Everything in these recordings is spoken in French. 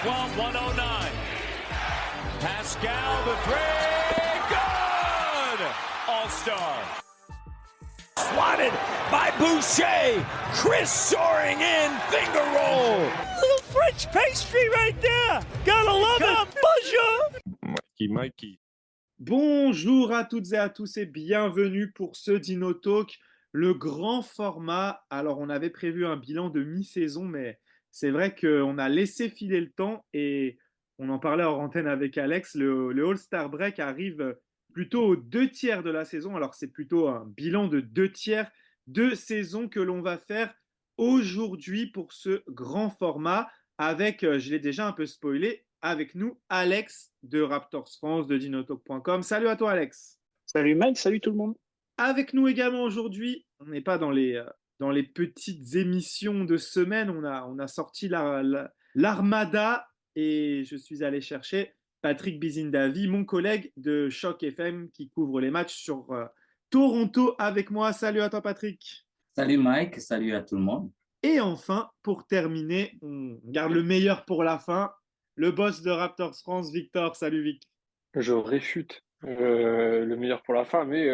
from 109. Pascal, the three, good! All-star. Swatted by Boucher. Chris soaring in, finger roll. Little French pastry right there. Gotta love it. Bonjour. Mikey. Bonjour à toutes et à tous et bienvenue pour ce Dino Talk, le grand format. Alors on avait prévu un bilan de mi-saison, mais c'est vrai qu'on a laissé filer le temps et on en parlait hors antenne avec Alex. Le All-Star Break arrive plutôt aux 2 tiers de la saison. Alors c'est plutôt un bilan de 2 tiers de saison que l'on va faire aujourd'hui pour ce grand format avec, je l'ai déjà un peu spoilé, avec nous Alex de Raptors France de dinotalk.com. Salut à toi Alex. Salut Mike, salut tout le monde. Avec nous également aujourd'hui, on n'est pas dans les petites émissions de semaine, on a sorti l'Armada et je suis allé chercher Patrick Bizindavi, mon collègue de Choc FM qui couvre les matchs sur Toronto avec moi. Salut à toi Patrick. Salut Mike, salut à tout le monde. Et enfin, pour terminer, on garde le meilleur pour la fin, le boss de Raptors France, Victor. Salut Vic. Je réfute le meilleur pour la fin, mais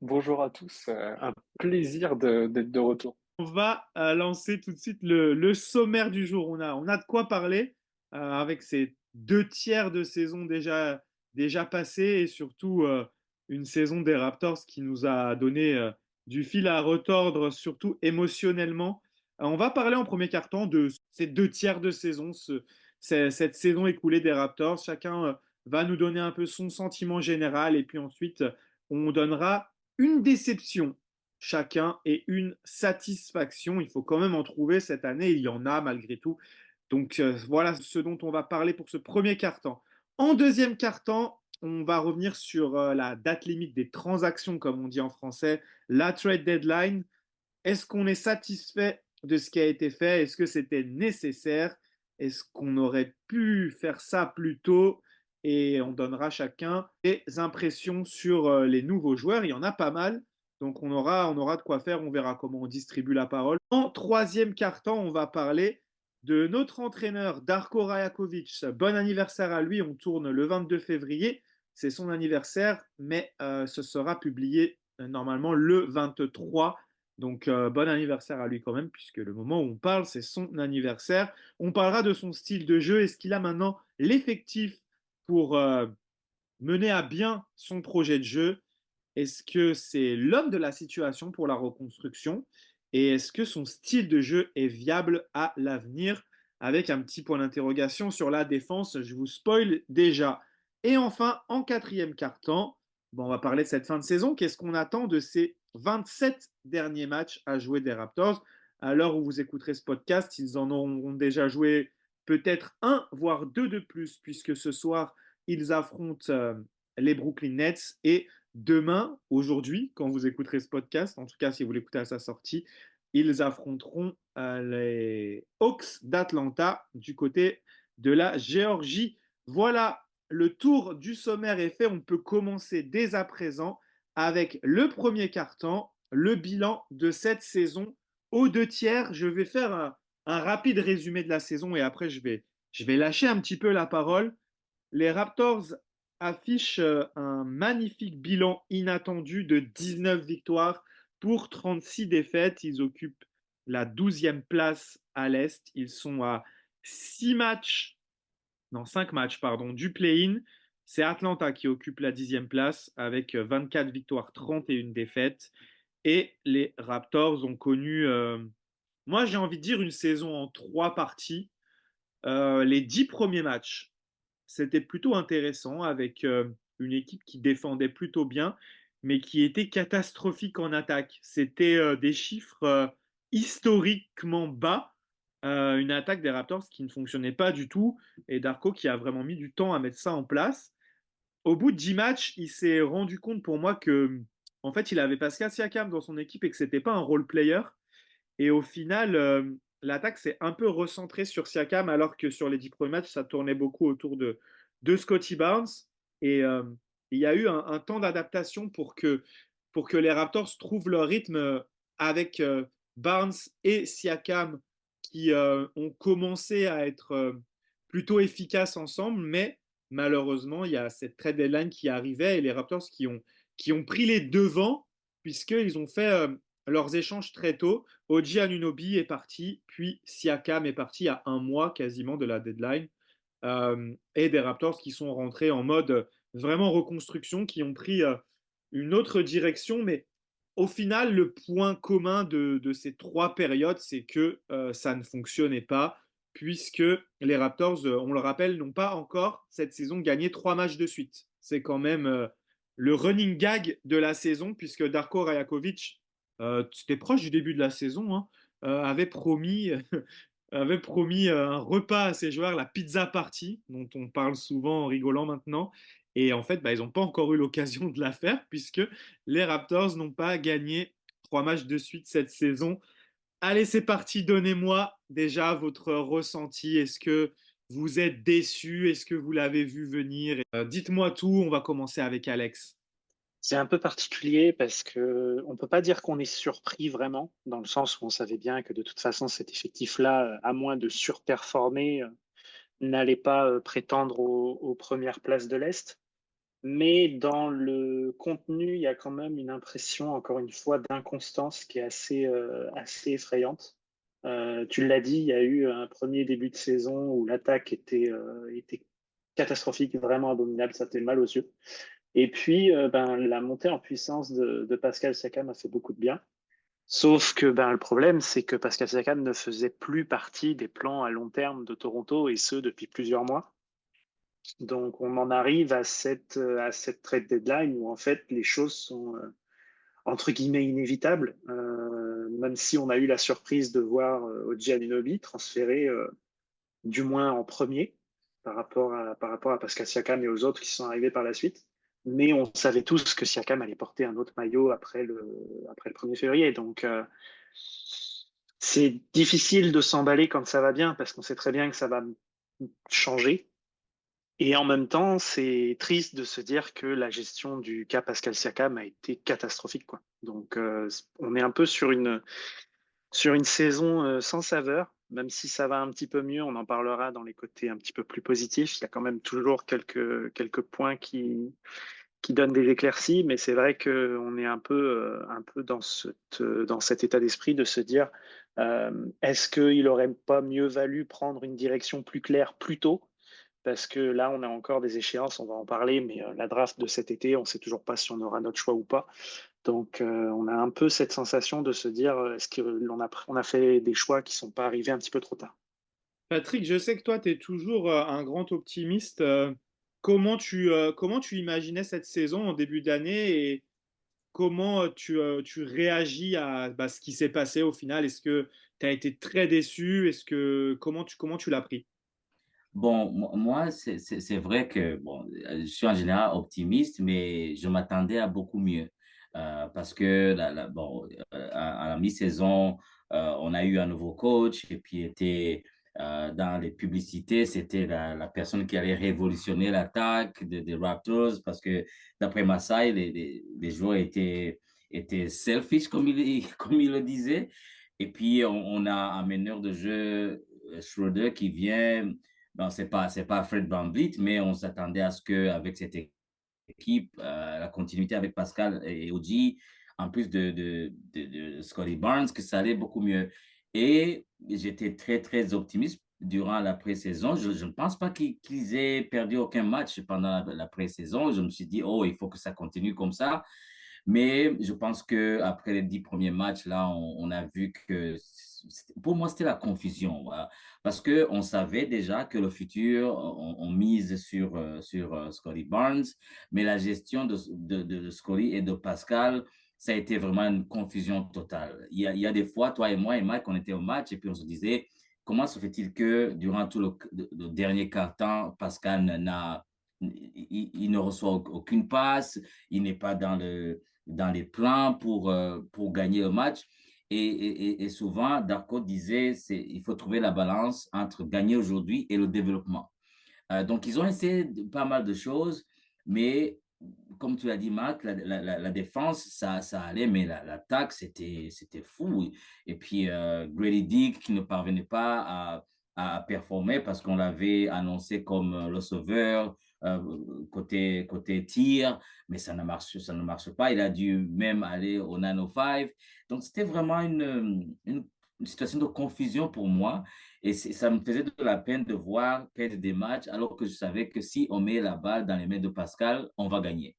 bonjour à tous, un plaisir d'être de retour. On va lancer tout de suite le sommaire du jour. On a de quoi parler avec ces 2 tiers de saison déjà passés et surtout une saison des Raptors qui nous a donné du fil à retordre, surtout émotionnellement. On va parler en premier quart-temps de ces 2 tiers de saison, cette saison écoulée des Raptors. Chacun va nous donner un peu son sentiment général et puis ensuite on donnera une déception chacun et une satisfaction. Il faut quand même en trouver cette année, il y en a malgré tout. Donc voilà ce dont on va parler pour ce premier quart-temps. En deuxième quart-temps, on va revenir sur la date limite des transactions, comme on dit en français, la trade deadline. Est-ce qu'on est satisfait de ce qui a été fait? Est-ce que c'était nécessaire? Est-ce qu'on aurait pu faire ça plus tôt? Et on donnera chacun des impressions sur les nouveaux joueurs. Il y en a pas mal. Donc on aura de quoi faire, on verra comment on distribue la parole. En troisième quart-temps, on va parler de notre entraîneur Darko Rajakovic. Bon anniversaire à lui, on tourne le 22 février, c'est son anniversaire, mais ce sera publié normalement le 23. Donc bon anniversaire à lui quand même, puisque le moment où on parle, c'est son anniversaire. On parlera de son style de jeu, est-ce qu'il a maintenant l'effectif pour mener à bien son projet de jeu? Est-ce que c'est l'homme de la situation pour la reconstruction? Et est-ce que son style de jeu est viable à l'avenir? Avec un petit point d'interrogation sur la défense, je vous spoil déjà. Et enfin, en quatrième quart-temps, on va parler de cette fin de saison. Qu'est-ce qu'on attend de ces 27 derniers matchs à jouer des Raptors? À l'heure où vous écouterez ce podcast, ils en auront déjà joué peut-être un, voire deux de plus, puisque ce soir, ils affrontent les Brooklyn Nets et demain, aujourd'hui, quand vous écouterez ce podcast, en tout cas si vous l'écoutez à sa sortie, ils affronteront les Hawks d'Atlanta du côté de la Géorgie. Voilà, le tour du sommaire est fait. On peut commencer dès à présent avec le premier quart-temps, le bilan de cette saison aux 2 tiers. Je vais faire un rapide résumé de la saison et après je vais lâcher un petit peu la parole. Les Raptors affichent un magnifique bilan inattendu de 19 victoires pour 36 défaites. Ils occupent la 12e place à l'Est. Ils sont à 5 matchs du play-in. C'est Atlanta qui occupe la 10e place avec 24 victoires, 31 défaites. Et les Raptors ont connu, moi j'ai envie de dire, une saison en 3 parties. Les 10 premiers matchs, c'était plutôt intéressant avec une équipe qui défendait plutôt bien, mais qui était catastrophique en attaque. C'était des chiffres historiquement bas, une attaque des Raptors qui ne fonctionnait pas du tout, et Darko qui a vraiment mis du temps à mettre ça en place. Au bout de 10 matchs, il s'est rendu compte pour moi que, en fait, il avait Pascal Siakam dans son équipe et que c'était pas un role player. Et au final, l'attaque s'est un peu recentrée sur Siakam, alors que sur les 10 premiers matchs, ça tournait beaucoup autour de Scottie Barnes. Et il y a eu un temps d'adaptation pour que les Raptors trouvent leur rythme avec Barnes et Siakam qui ont commencé à être plutôt efficaces ensemble, mais malheureusement, il y a cette trade deadline qui arrivait et les Raptors qui ont pris les devants puisqu'ils ont fait leurs échanges très tôt. OG Anunoby est parti, puis Siakam est parti à un mois quasiment de la deadline. Et des Raptors qui sont rentrés en mode vraiment reconstruction, qui ont pris une autre direction. Mais au final, le point commun de ces trois périodes, c'est que ça ne fonctionnait pas, puisque les Raptors, on le rappelle, n'ont pas encore cette saison gagné 3 matchs de suite. C'est quand même le running gag de la saison, puisque Darko Rajakovic, c'était proche du début de la saison, hein, avait promis un repas à ses joueurs, la pizza party, dont on parle souvent en rigolant maintenant. Et en fait, ils n'ont pas encore eu l'occasion de la faire, puisque les Raptors n'ont pas gagné 3 matchs de suite cette saison. Allez, c'est parti, donnez-moi déjà votre ressenti. Est-ce que vous êtes déçu? Est-ce que vous l'avez vu venir? Dites-moi tout, on va commencer avec Alex. C'est un peu particulier parce que on peut pas dire qu'on est surpris vraiment, dans le sens où on savait bien que de toute façon cet effectif-là, à moins de surperformer, n'allait pas prétendre aux premières places de l'Est. Mais dans le contenu, il y a quand même une impression, encore une fois, d'inconstance qui est assez effrayante. Tu l'as dit, il y a eu un premier début de saison où l'attaque était catastrophique, vraiment abominable, ça fait mal aux yeux. Et puis, la montée en puissance de Pascal Siakam a fait beaucoup de bien. Sauf que le problème, c'est que Pascal Siakam ne faisait plus partie des plans à long terme de Toronto, et ce, depuis plusieurs mois. Donc, on en arrive à cette trade deadline où, en fait, les choses sont, entre guillemets, inévitables. Même si on a eu la surprise de voir OG Anunoby transféré, du moins en premier, par rapport à Pascal Siakam et aux autres qui sont arrivés par la suite. Mais on savait tous que Siakam allait porter un autre maillot après le 1er février. Donc, c'est difficile de s'emballer quand ça va bien parce qu'on sait très bien que ça va changer. Et en même temps, c'est triste de se dire que la gestion du cas Pascal Siakam a été catastrophique, quoi. Donc, on est un peu sur une saison sans saveur, même si ça va un petit peu mieux, on en parlera dans les côtés un petit peu plus positifs. Il y a quand même toujours quelques points qui donnent des éclaircies, mais c'est vrai qu'on est un peu dans cet état d'esprit de se dire est-ce qu'il n'aurait pas mieux valu prendre une direction plus claire plus tôt? Parce que là, on a encore des échéances, on va en parler, mais la draft de cet été, on ne sait toujours pas si on aura notre choix ou pas. Donc, on a un peu cette sensation de se dire, est-ce qu'on a fait des choix qui ne sont pas arrivés un petit peu trop tard? Patrick, je sais que toi, tu es toujours un grand optimiste. Comment tu imaginais cette saison en début d'année et comment tu réagis à ce qui s'est passé au final? Est-ce que tu as été très déçu? Comment tu l'as pris? Bon, moi, c'est vrai que bon, je suis en général optimiste, mais je m'attendais à beaucoup mieux. Parce que bon, à la mi-saison, on a eu un nouveau coach et puis était dans les publicités, c'était la personne qui allait révolutionner l'attaque des Raptors parce que d'après Masai, les joueurs étaient selfish, comme il le disait. Et puis, on a un meneur de jeu, Schroeder, qui vient. Bon, c'est pas Fred VanVleet, mais on s'attendait à ce qu'avec cette équipe, la continuité avec Pascal et Oji, en plus de Scotty Barnes, que ça allait beaucoup mieux. Et j'étais très, très optimiste durant la pré-saison. Je ne pense pas qu'ils aient perdu aucun match pendant la pré-saison. Je me suis dit, oh, il faut que ça continue comme ça. Mais je pense qu'après les 10 premiers matchs, là, on a vu que pour moi, c'était la confusion. Voilà. Parce qu'on savait déjà que le futur, on mise sur Scotty Barnes, mais la gestion de Scotty et de Pascal, ça a été vraiment une confusion totale. Il y a des fois, toi et moi et Mike, on était au match et puis on se disait, comment se fait-il que durant tout le dernier quart-temps, Pascal il ne reçoit aucune passe, il n'est pas dans les plans pour gagner le match. Et souvent, Darko disait, il faut trouver la balance entre gagner aujourd'hui et le développement. Donc, ils ont essayé pas mal de choses, mais comme tu l'as dit, Marc, la défense, ça allait, mais l'attaque, c'était fou. Et puis, Grady Dick qui ne parvenait pas à performer parce qu'on l'avait annoncé comme le sauveur côté tir, mais ça ne marche pas. Il a dû même aller au 905. Donc, c'était vraiment une situation de confusion pour moi. Et ça me faisait de la peine de voir perdre des matchs alors que je savais que si on met la balle dans les mains de Pascal, on va gagner.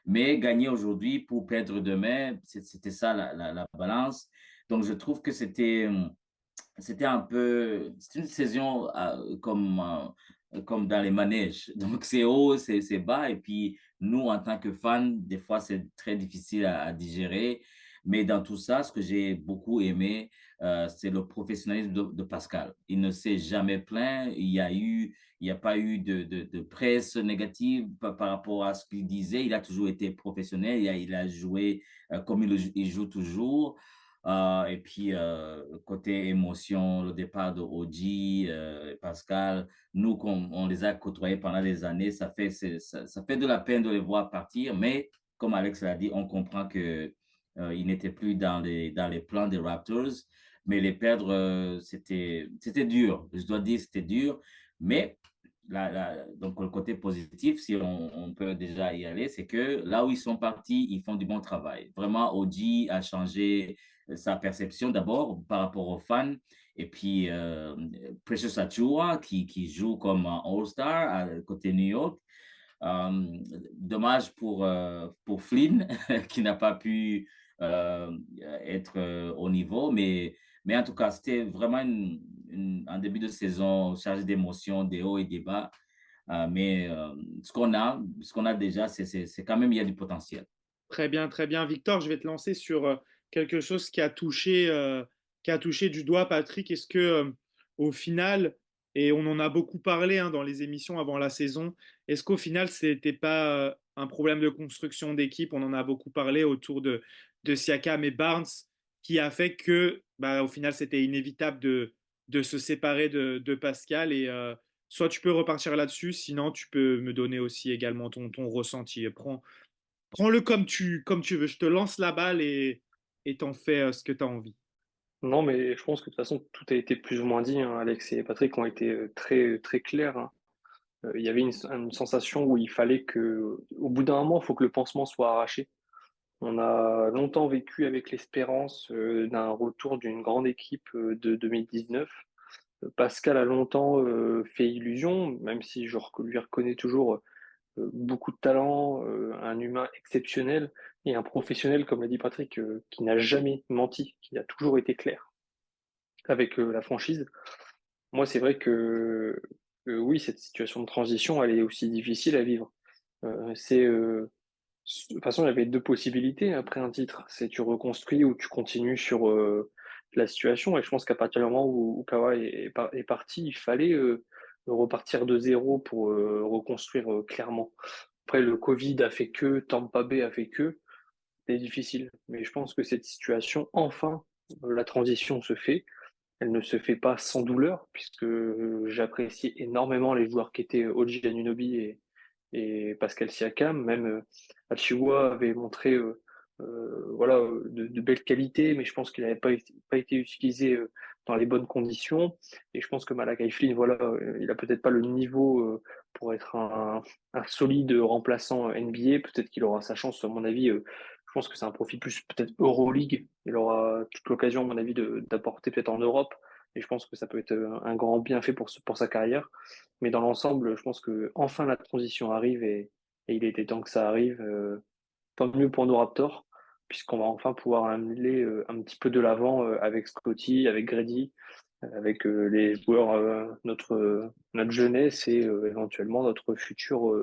Mais gagner aujourd'hui pour perdre demain, c'était ça la balance. Donc, je trouve que c'était un peu, c'est une saison comme dans les manèges. Donc, c'est haut, c'est bas. Et puis, nous, en tant que fans, des fois, c'est très difficile à digérer. Mais dans tout ça, ce que j'ai beaucoup aimé, c'est le professionnalisme de Pascal. Il ne s'est jamais plaint. Il n'y a pas eu de presse négative par rapport à ce qu'il disait. Il a toujours été professionnel. Il a joué comme il joue toujours. Et puis, côté émotion, le départ de Oji, Pascal, nous, on les a côtoyés pendant des années, ça fait de la peine de les voir partir, mais comme Alex l'a dit, on comprend que ils n'étaient plus dans les plans des Raptors, mais les perdre, c'était dur. Je dois dire, c'était dur, mais donc le côté positif, si on peut déjà y aller, c'est que là où ils sont partis, ils font du bon travail. Vraiment, Oji a changé sa perception d'abord par rapport aux fans. Et puis, Precious Achiuwa, qui joue comme un All-Star à côté New York. Euh, Dommage pour Flynn, qui n'a pas pu être au niveau. Mais en tout cas, c'était vraiment un début de saison chargé d'émotions, des hauts et des bas. Mais ce qu'on a déjà, c'est quand même, il y a du potentiel. Très bien, très bien. Victor, je vais te lancer sur quelque chose qui a touché du doigt Patrick. Est-ce que, au final, et on en a beaucoup parlé hein, dans les émissions avant la saison, est-ce qu'au final, c'était pas un problème de construction d'équipe? On en a beaucoup parlé autour de Siakam et Barnes, qui a fait que, bah, au final, c'était inévitable de se séparer de Pascal. Et soit tu peux repartir là-dessus, sinon tu peux me donner aussi également ton ressenti. Prends-le comme tu veux. Je te lance la balle et t'en fais ce que tu as envie. Non, mais je pense que de toute façon, tout a été plus ou moins dit, hein. Alex et Patrick ont été très, très clairs, hein. Il y avait une sensation où il fallait que, au bout d'un moment, il faut que le pansement soit arraché. On a longtemps vécu avec l'espérance d'un retour d'une grande équipe de 2019. Pascal a longtemps fait illusion, même si lui reconnais toujours beaucoup de talent, un humain exceptionnel et un professionnel, comme l'a dit Patrick, qui n'a jamais menti, qui a toujours été clair avec la franchise. Moi, c'est vrai que oui, cette situation de transition, elle est aussi difficile à vivre. De toute façon, il y avait deux possibilités après un titre. C'est tu reconstruis ou tu continues sur la situation. Et je pense qu'à partir du moment où Kawhi est parti, il fallait repartir de zéro pour reconstruire clairement. Après, le Covid a fait que, Tampa Bay a fait que, c'est difficile. Mais je pense que cette situation, enfin, la transition se fait. Elle ne se fait pas sans douleur, puisque j'apprécie énormément les joueurs qui étaient OG Anunoby et Pascal Siakam. Même Achiuwa avait montré voilà, de belles qualités, mais je pense qu'il n'avait pas été utilisé dans les bonnes conditions. Et je pense que Malakai Flynn, voilà, il a peut-être pas le niveau pour être un solide remplaçant NBA. Peut-être qu'il aura sa chance, à mon avis. Je pense que c'est un profil plus peut-être Euroleague. Il aura toute l'occasion, à mon avis, d'apporter peut-être en Europe. Et je pense que ça peut être un grand bienfait pour sa carrière. Mais dans l'ensemble, je pense que enfin la transition arrive et il était temps que ça arrive. Tant mieux pour nos Raptors, puisqu'on va enfin pouvoir aller un petit peu de l'avant avec Scotty, avec Grady, avec les joueurs, notre jeunesse et éventuellement notre futur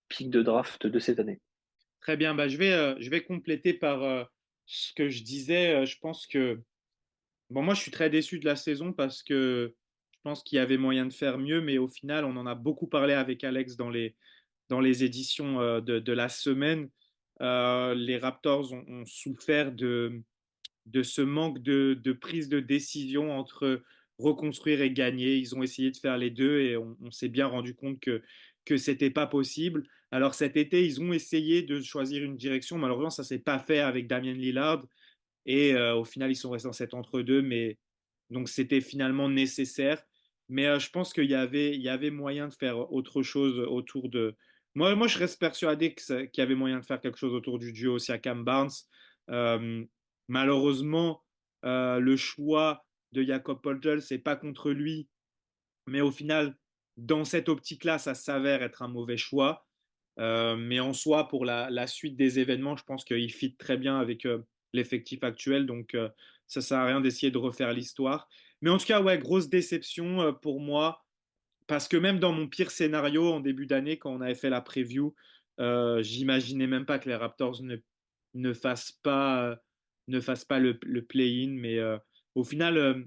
pic de draft de cette année. Très bien. Bah, je vais compléter par ce que je disais. Je pense que bon, moi, je suis très déçu de la saison parce que je pense qu'il y avait moyen de faire mieux, mais au final, on en a beaucoup parlé avec Alex dans les éditions de la semaine. Les Raptors ont souffert de ce manque de prise de décision entre reconstruire et gagner. Ils ont essayé de faire les deux et on s'est bien rendu compte que c'était pas possible. Alors cet été, ils ont essayé de choisir une direction. Malheureusement, ça s'est pas fait avec Damien Lillard. Et au final, ils sont restés dans cet entre-deux, mais donc c'était finalement nécessaire. Mais je pense qu'il y avait moyen de faire autre chose autour de. Moi, je reste persuadé qu'il y avait moyen de faire quelque chose autour du duo Siakam-Barnes. Euh, Malheureusement, le choix de Jakob Poeltl, c'est pas contre lui, mais au final, dans cette optique-là, ça s'avère être un mauvais choix. Mais en soi, pour la suite des événements, je pense qu'il fit très bien avec l'effectif actuel. Donc, ça sert à rien d'essayer de refaire l'histoire. Mais en tout cas, ouais, grosse déception pour moi. Parce que même dans mon pire scénario en début d'année, quand on avait fait la preview, j'imaginais même pas que les Raptors ne fassent pas, ne fassent pas le play-in. Mais au final,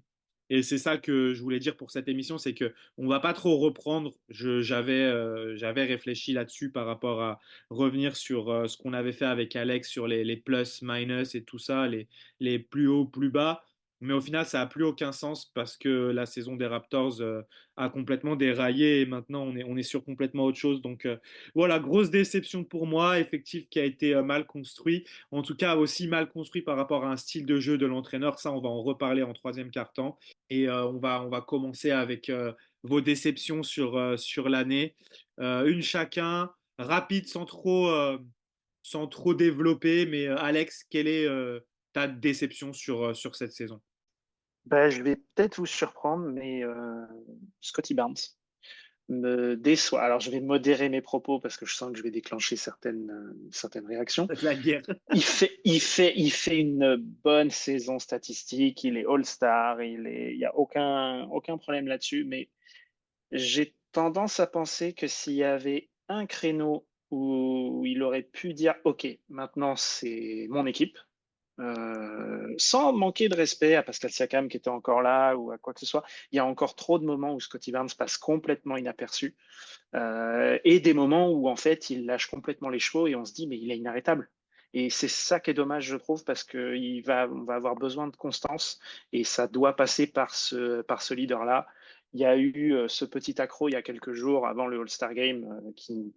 et c'est ça que je voulais dire pour cette émission, c'est que on va pas trop reprendre. J'avais réfléchi là-dessus par rapport à revenir sur ce qu'on avait fait avec Alex sur les plus, minus et tout ça, les plus hauts, plus bas. Mais au final, ça a plus aucun sens parce que la saison des Raptors a complètement déraillé et maintenant on est sur complètement autre chose. Donc voilà, grosse déception pour moi, effectif qui a été mal construit, en tout cas aussi mal construit par rapport à un style de jeu de l'entraîneur. Ça, on va en reparler en troisième quart-temps et on va commencer avec vos déceptions sur l'année. Une chacun, rapide sans trop développer, mais Alex, quelle est ta déception sur cette saison? Bah, je vais peut-être vous surprendre, mais Scotty Barnes me déçoit. Alors, je vais modérer mes propos parce que je sens que je vais déclencher certaines réactions. La guerre. Il fait une bonne saison statistique. Il est All-Star. Il y a aucun problème là-dessus. Mais j'ai tendance à penser que s'il y avait un créneau où il aurait pu dire, OK, maintenant c'est mon équipe, sans manquer de respect à Pascal Siakam qui était encore là ou à quoi que ce soit. Il y a encore trop de moments où Scotty Barnes passe complètement inaperçu et des moments où en fait il lâche complètement les chevaux et on se dit mais il est inarrêtable. Et c'est ça qui est dommage, je trouve, parce on va avoir besoin de constance et ça doit passer par ce leader-là. Il y a eu ce petit accro il y a quelques jours avant le All-Star Game qui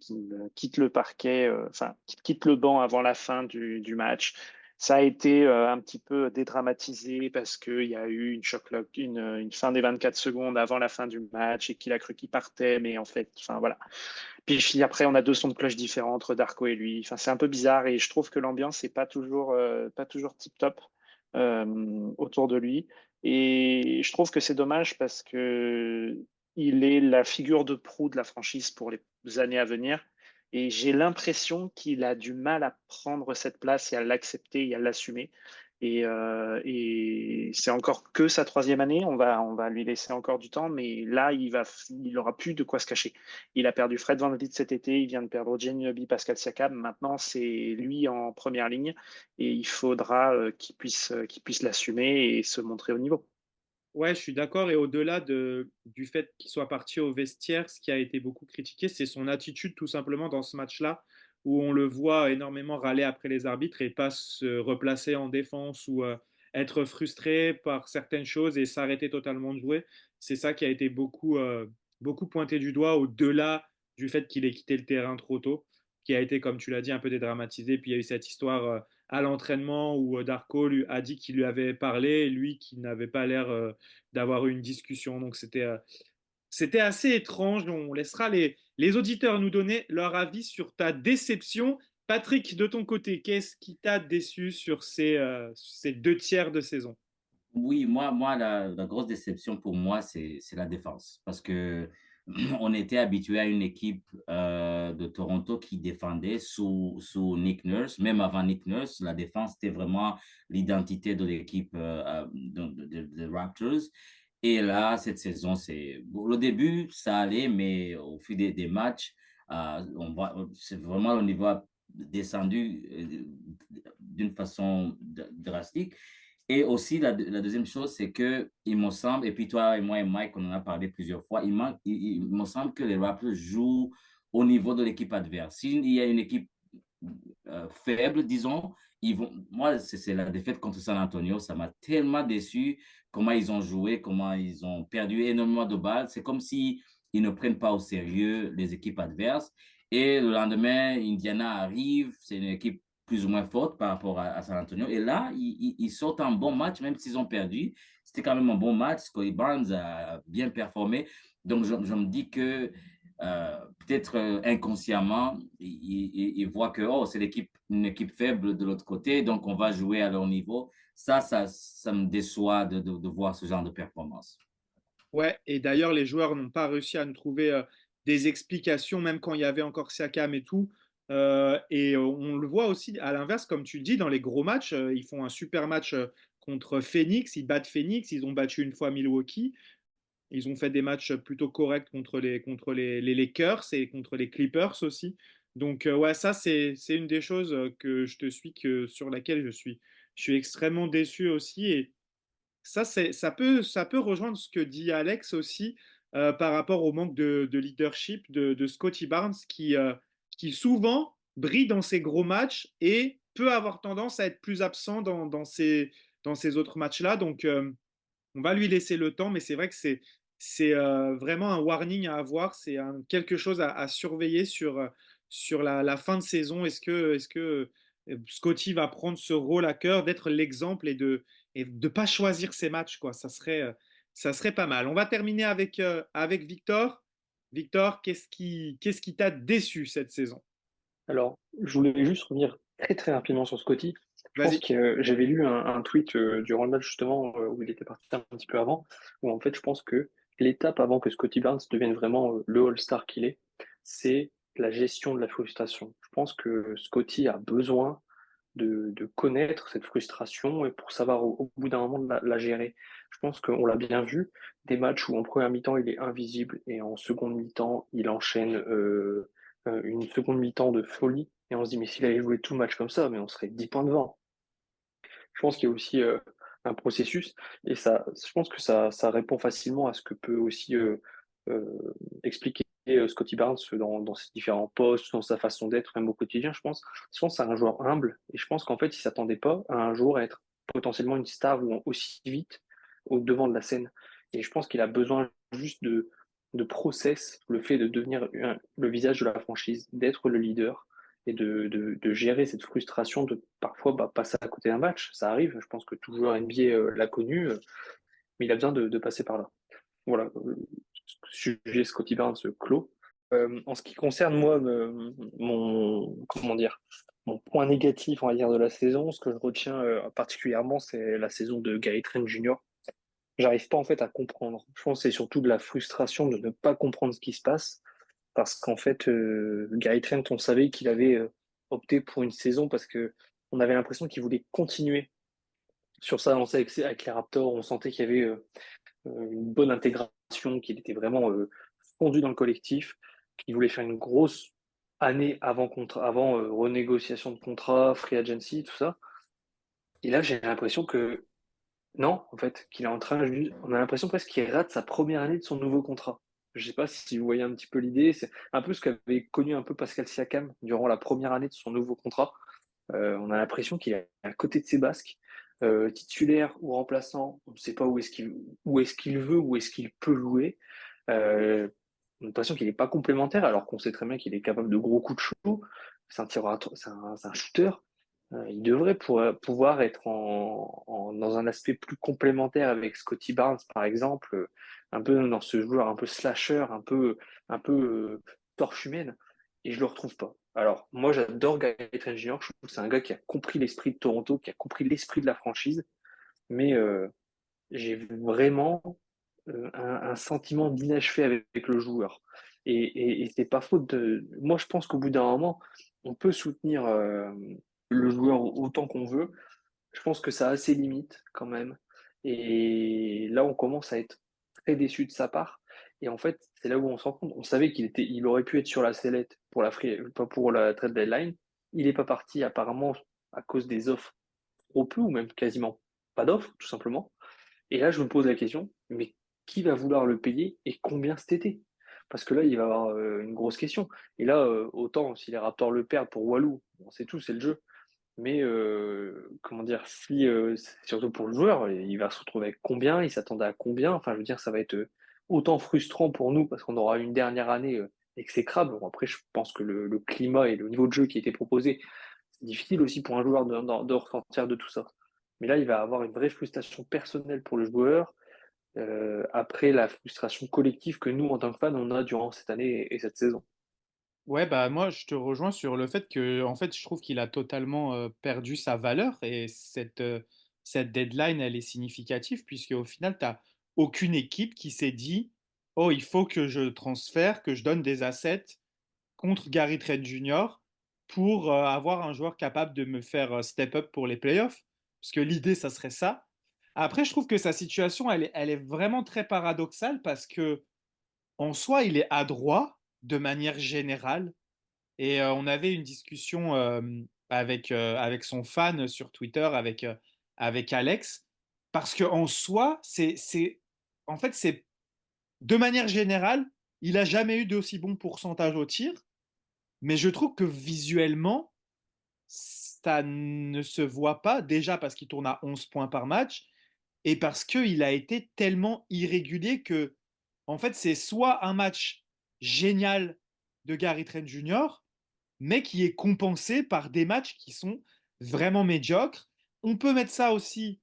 quitte le parquet, enfin, qui quitte le banc avant la fin du match. Ça a été un petit peu dédramatisé parce qu'il y a eu une fin des 24 secondes avant la fin du match et qu'il a cru qu'il partait, mais en fait, enfin voilà. Puis après, on a deux sons de cloche différents entre Darko et lui. Enfin, c'est un peu bizarre et je trouve que l'ambiance n'est pas toujours tip-top autour de lui. Et je trouve que c'est dommage parce que il est la figure de proue de la franchise pour les années à venir. Et j'ai l'impression qu'il a du mal à prendre cette place et à l'accepter et à l'assumer. Et c'est encore que sa troisième année. On va lui laisser encore du temps, mais là, il aura plus de quoi se cacher. Il a perdu Fred VanVleet cet été, il vient de perdre Ginobili, Pascal Siakam. Maintenant, c'est lui en première ligne et il faudra qu'il puisse l'assumer et se montrer au niveau. Ouais, je suis d'accord. Et au-delà du fait qu'il soit parti au vestiaire, ce qui a été beaucoup critiqué, c'est son attitude tout simplement dans ce match-là, où on le voit énormément râler après les arbitres et pas se replacer en défense ou être frustré par certaines choses et s'arrêter totalement de jouer. C'est ça qui a été beaucoup pointé du doigt, au-delà du fait qu'il ait quitté le terrain trop tôt, qui a été, comme tu l'as dit, un peu dédramatisé. Puis il y a eu cette histoire à l'entraînement où Darko lui a dit qu'il lui avait parlé, lui qui n'avait pas l'air d'avoir eu une discussion. Donc c'était assez étrange. On laissera les auditeurs nous donner leur avis sur ta déception. Patrick, de ton côté, qu'est-ce qui t'a déçu sur ces deux tiers de saison? Oui, la grosse déception pour moi, c'est la défense. Parce que on était habitué à une équipe de Toronto qui défendait sous Nick Nurse. Même avant Nick Nurse, la défense était vraiment l'identité de l'équipe de Raptors. Et là, cette saison, bon, le début, ça allait, mais au fil des matchs, c'est vraiment le niveau a descendu d'une façon drastique. Et aussi, la deuxième chose, c'est que il me semble, et puis toi et moi et Mike, on en a parlé plusieurs fois, il me semble que les Raptors jouent au niveau de l'équipe adverse. S'il y a une équipe faible, disons, moi, c'est la défaite contre San Antonio, ça m'a tellement déçu comment ils ont joué, comment ils ont perdu énormément de balles. C'est comme si ils ne prennent pas au sérieux les équipes adverses. Et le lendemain, Indiana arrive, c'est une équipe plus ou moins forte par rapport à San Antonio. Et là, ils sortent un bon match, même s'ils ont perdu. C'était quand même un bon match. Scottie Barnes a bien performé. Donc, je me dis que peut-être inconsciemment, ils voient que oh, c'est une équipe faible de l'autre côté, donc on va jouer à leur niveau. Ça me déçoit de voir ce genre de performance. Ouais, et d'ailleurs, les joueurs n'ont pas réussi à nous trouver des explications, même quand il y avait encore Siakam et tout. On le voit aussi, à l'inverse, comme tu le dis, dans les gros matchs, ils font un super match contre Phoenix, ils battent Phoenix, ils ont battu une fois Milwaukee, ils ont fait des matchs plutôt corrects contre les Lakers et contre les Clippers aussi. Donc, ouais, ça, c'est une des choses que je te suis, sur laquelle je suis extrêmement déçu aussi. Et ça peut rejoindre ce que dit Alex aussi par rapport au manque de leadership de Scottie Barnes qui souvent brille dans ses gros matchs et peut avoir tendance à être plus absent dans ces autres matchs-là. Donc, on va lui laisser le temps, mais c'est vrai que c'est vraiment un warning à avoir, c'est quelque chose à surveiller sur la fin de saison. Est-ce que Scotty va prendre ce rôle à cœur d'être l'exemple et de pas choisir ses matchs, quoi. Ça serait pas mal. On va terminer avec Victor. Victor, qu'est-ce qui t'a déçu cette saison? Alors, je voulais juste revenir très très rapidement sur Scotty. Je pense Vas-y. que j'avais lu un tweet durant le match justement où il était parti un petit peu avant, où en fait je pense que l'étape avant que Scotty Barnes devienne vraiment le All-Star qu'il est, c'est la gestion de la frustration. Je pense que Scotty a besoin de connaître cette frustration et pour savoir au bout d'un moment de la gérer. Je pense qu'on l'a bien vu, des matchs où en première mi-temps il est invisible et en seconde mi-temps il enchaîne une seconde mi-temps de folie et on se dit mais s'il avait joué tout le match comme ça, mais on serait 10 points devant. Je pense qu'il y a aussi un processus et ça, je pense que ça répond facilement à ce que peut aussi euh, expliquer Scotty Barnes dans ses différents postes, dans sa façon d'être, même au quotidien, je pense. Je pense que c'est un joueur humble et je pense qu'en fait, il s'attendait pas à un jour à être potentiellement une star aussi vite au devant de la scène. Et je pense qu'il a besoin juste de process, le fait de devenir le visage de la franchise, d'être le leader et de gérer cette frustration de parfois passer à côté d'un match. Ça arrive, je pense que tout joueur NBA l'a connu, mais il a besoin de passer par là. Voilà, sujet Scotty Barnes clos. En ce qui concerne moi, comment dire, mon point négatif, on va dire, de la saison, ce que je retiens particulièrement, c'est la saison de Gary Trent Jr. J'arrive pas en fait à comprendre. Je pense que c'est surtout de la frustration de ne pas comprendre ce qui se passe, parce qu'en fait, Gary Trent, on savait qu'il avait opté pour une saison parce que on avait l'impression qu'il voulait continuer sur sa lancée avec les Raptors. On sentait qu'il y avait une bonne intégration, qu'il était vraiment fondu dans le collectif, qu'il voulait faire une grosse année avant renégociation de contrat, free agency, tout ça. Et là, j'ai l'impression que non, en fait, qu'il est en train, on a l'impression presque qu'il rate sa première année de son nouveau contrat. Je ne sais pas si vous voyez un petit peu l'idée, c'est un peu ce qu'avait connu un peu Pascal Siakam durant la première année de son nouveau contrat. On a l'impression qu'il est à côté de ses basques, titulaire ou remplaçant, on ne sait pas où est-ce qu'il veut, où est-ce qu'il peut jouer. On a l'impression qu'il n'est pas complémentaire, alors qu'on sait très bien qu'il est capable de gros coups de chaud. C'est un tireur, c'est un shooter. Il devrait pouvoir être dans un aspect plus complémentaire avec Scotty Barnes, par exemple, un peu dans ce joueur un peu slasher, un peu torche humaine, et je le retrouve pas. Alors, moi, j'adore Gary Trent Jr. Je trouve que c'est un gars qui a compris l'esprit de Toronto, qui a compris l'esprit de la franchise, mais j'ai vraiment un sentiment d'inachevé avec le joueur. Et c'est pas faute de. Moi, je pense qu'au bout d'un moment, on peut soutenir le joueur autant qu'on veut. Je pense que ça a ses limites quand même. Et là, on commence à être très déçu de sa part. Et en fait, c'est là où on se rend compte. On savait il aurait pu être sur la sellette pas pour la trade deadline. Il n'est pas parti apparemment à cause des offres trop peu ou même quasiment pas d'offres, tout simplement. Et là, je me pose la question, mais qui va vouloir le payer et combien cet été? Parce que là, il va y avoir une grosse question. Et là, autant si les Raptors le perdent pour Walou, on sait tout, c'est le jeu. Mais comment dire, si surtout pour le joueur, il va se retrouver avec combien, il s'attendait à combien. Enfin, je veux dire, ça va être autant frustrant pour nous parce qu'on aura une dernière année exécrable. Bon, après, je pense que le climat et le niveau de jeu qui a été proposé, C'est difficile aussi pour un joueur de ressortir de tout ça. Mais là, il va avoir une vraie frustration personnelle pour le joueur, après la frustration collective que nous, en tant que fans, on a durant cette année et cette saison. Ouais, bah moi je te rejoins sur le fait que en fait je trouve qu'il a totalement perdu sa valeur et cette deadline elle est significative puisque au final t'as aucune équipe qui s'est dit oh il faut que je transfère, que je donne des assets contre Gary Trent Jr. pour avoir un joueur capable de me faire step up pour les playoffs parce que l'idée ça serait ça. Après je trouve que sa situation elle est vraiment très paradoxale parce que en soi il est adroit de manière générale et on avait une discussion avec son fan sur Twitter, avec Alex, parce qu'en soi, en fait, c'est de manière générale, il n'a jamais eu d'aussi bon pourcentage au tir, mais je trouve que visuellement, ça ne se voit pas, déjà parce qu'il tourne à 11 points par match, et parce qu'il a été tellement irrégulier que, en fait, c'est soit un match génial de Gary Trent Jr., mais qui est compensé par des matchs qui sont vraiment médiocres. On peut mettre ça aussi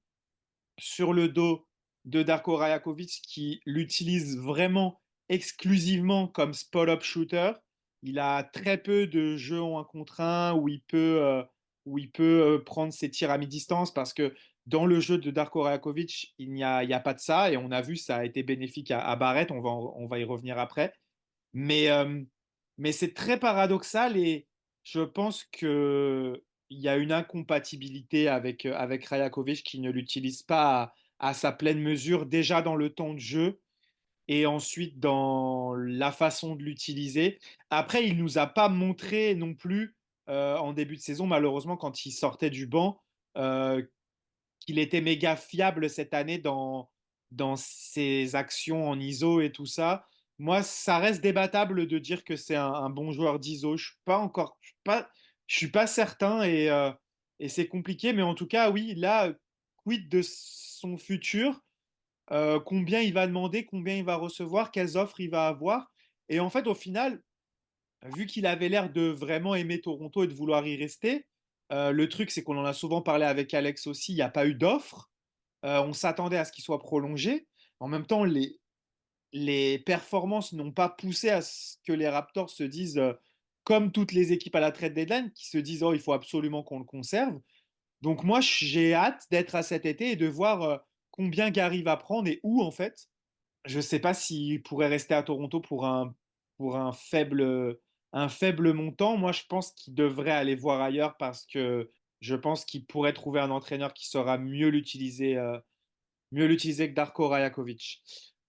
sur le dos de Darko Rajakovic qui l'utilise vraiment exclusivement comme spot-up shooter. Il a très peu de jeux en 1 contre 1 où il peut prendre ses tirs à mi-distance parce que dans le jeu de Darko Rajakovic, il n'y a pas de ça et on a vu ça a été bénéfique à Barrett, on va y revenir après. Mais, euh, mais c'est très paradoxal et je pense qu'il y a une incompatibilité avec Rajakovic qui ne l'utilise pas à sa pleine mesure, déjà dans le temps de jeu et ensuite dans la façon de l'utiliser. Après, il ne nous a pas montré non plus en début de saison, malheureusement, quand il sortait du banc, euh, qu'il était méga fiable cette année dans ses actions en ISO et tout ça. Moi, ça reste débattable de dire que c'est un bon joueur d'ISO. Je suis pas certain et c'est compliqué, mais en tout cas, oui, là, quid de son futur, combien il va demander, combien il va recevoir, quelles offres il va avoir. Et en fait, au final, vu qu'il avait l'air de vraiment aimer Toronto et de vouloir y rester, le truc, c'est qu'on en a souvent parlé avec Alex aussi, il n'y a pas eu d'offre. On s'attendait à ce qu'il soit prolongé. En même temps, les performances n'ont pas poussé à ce que les Raptors se disent, comme toutes les équipes à la trade deadline, qui se disent, oh, il faut absolument qu'on le conserve. Donc moi, j'ai hâte d'être à cet été et de voir combien Gary va prendre et où, en fait. Je ne sais pas s'il pourrait rester à Toronto pour un faible montant. Moi, je pense qu'il devrait aller voir ailleurs parce que je pense qu'il pourrait trouver un entraîneur qui saura mieux l'utiliser que Darko Rajakovic.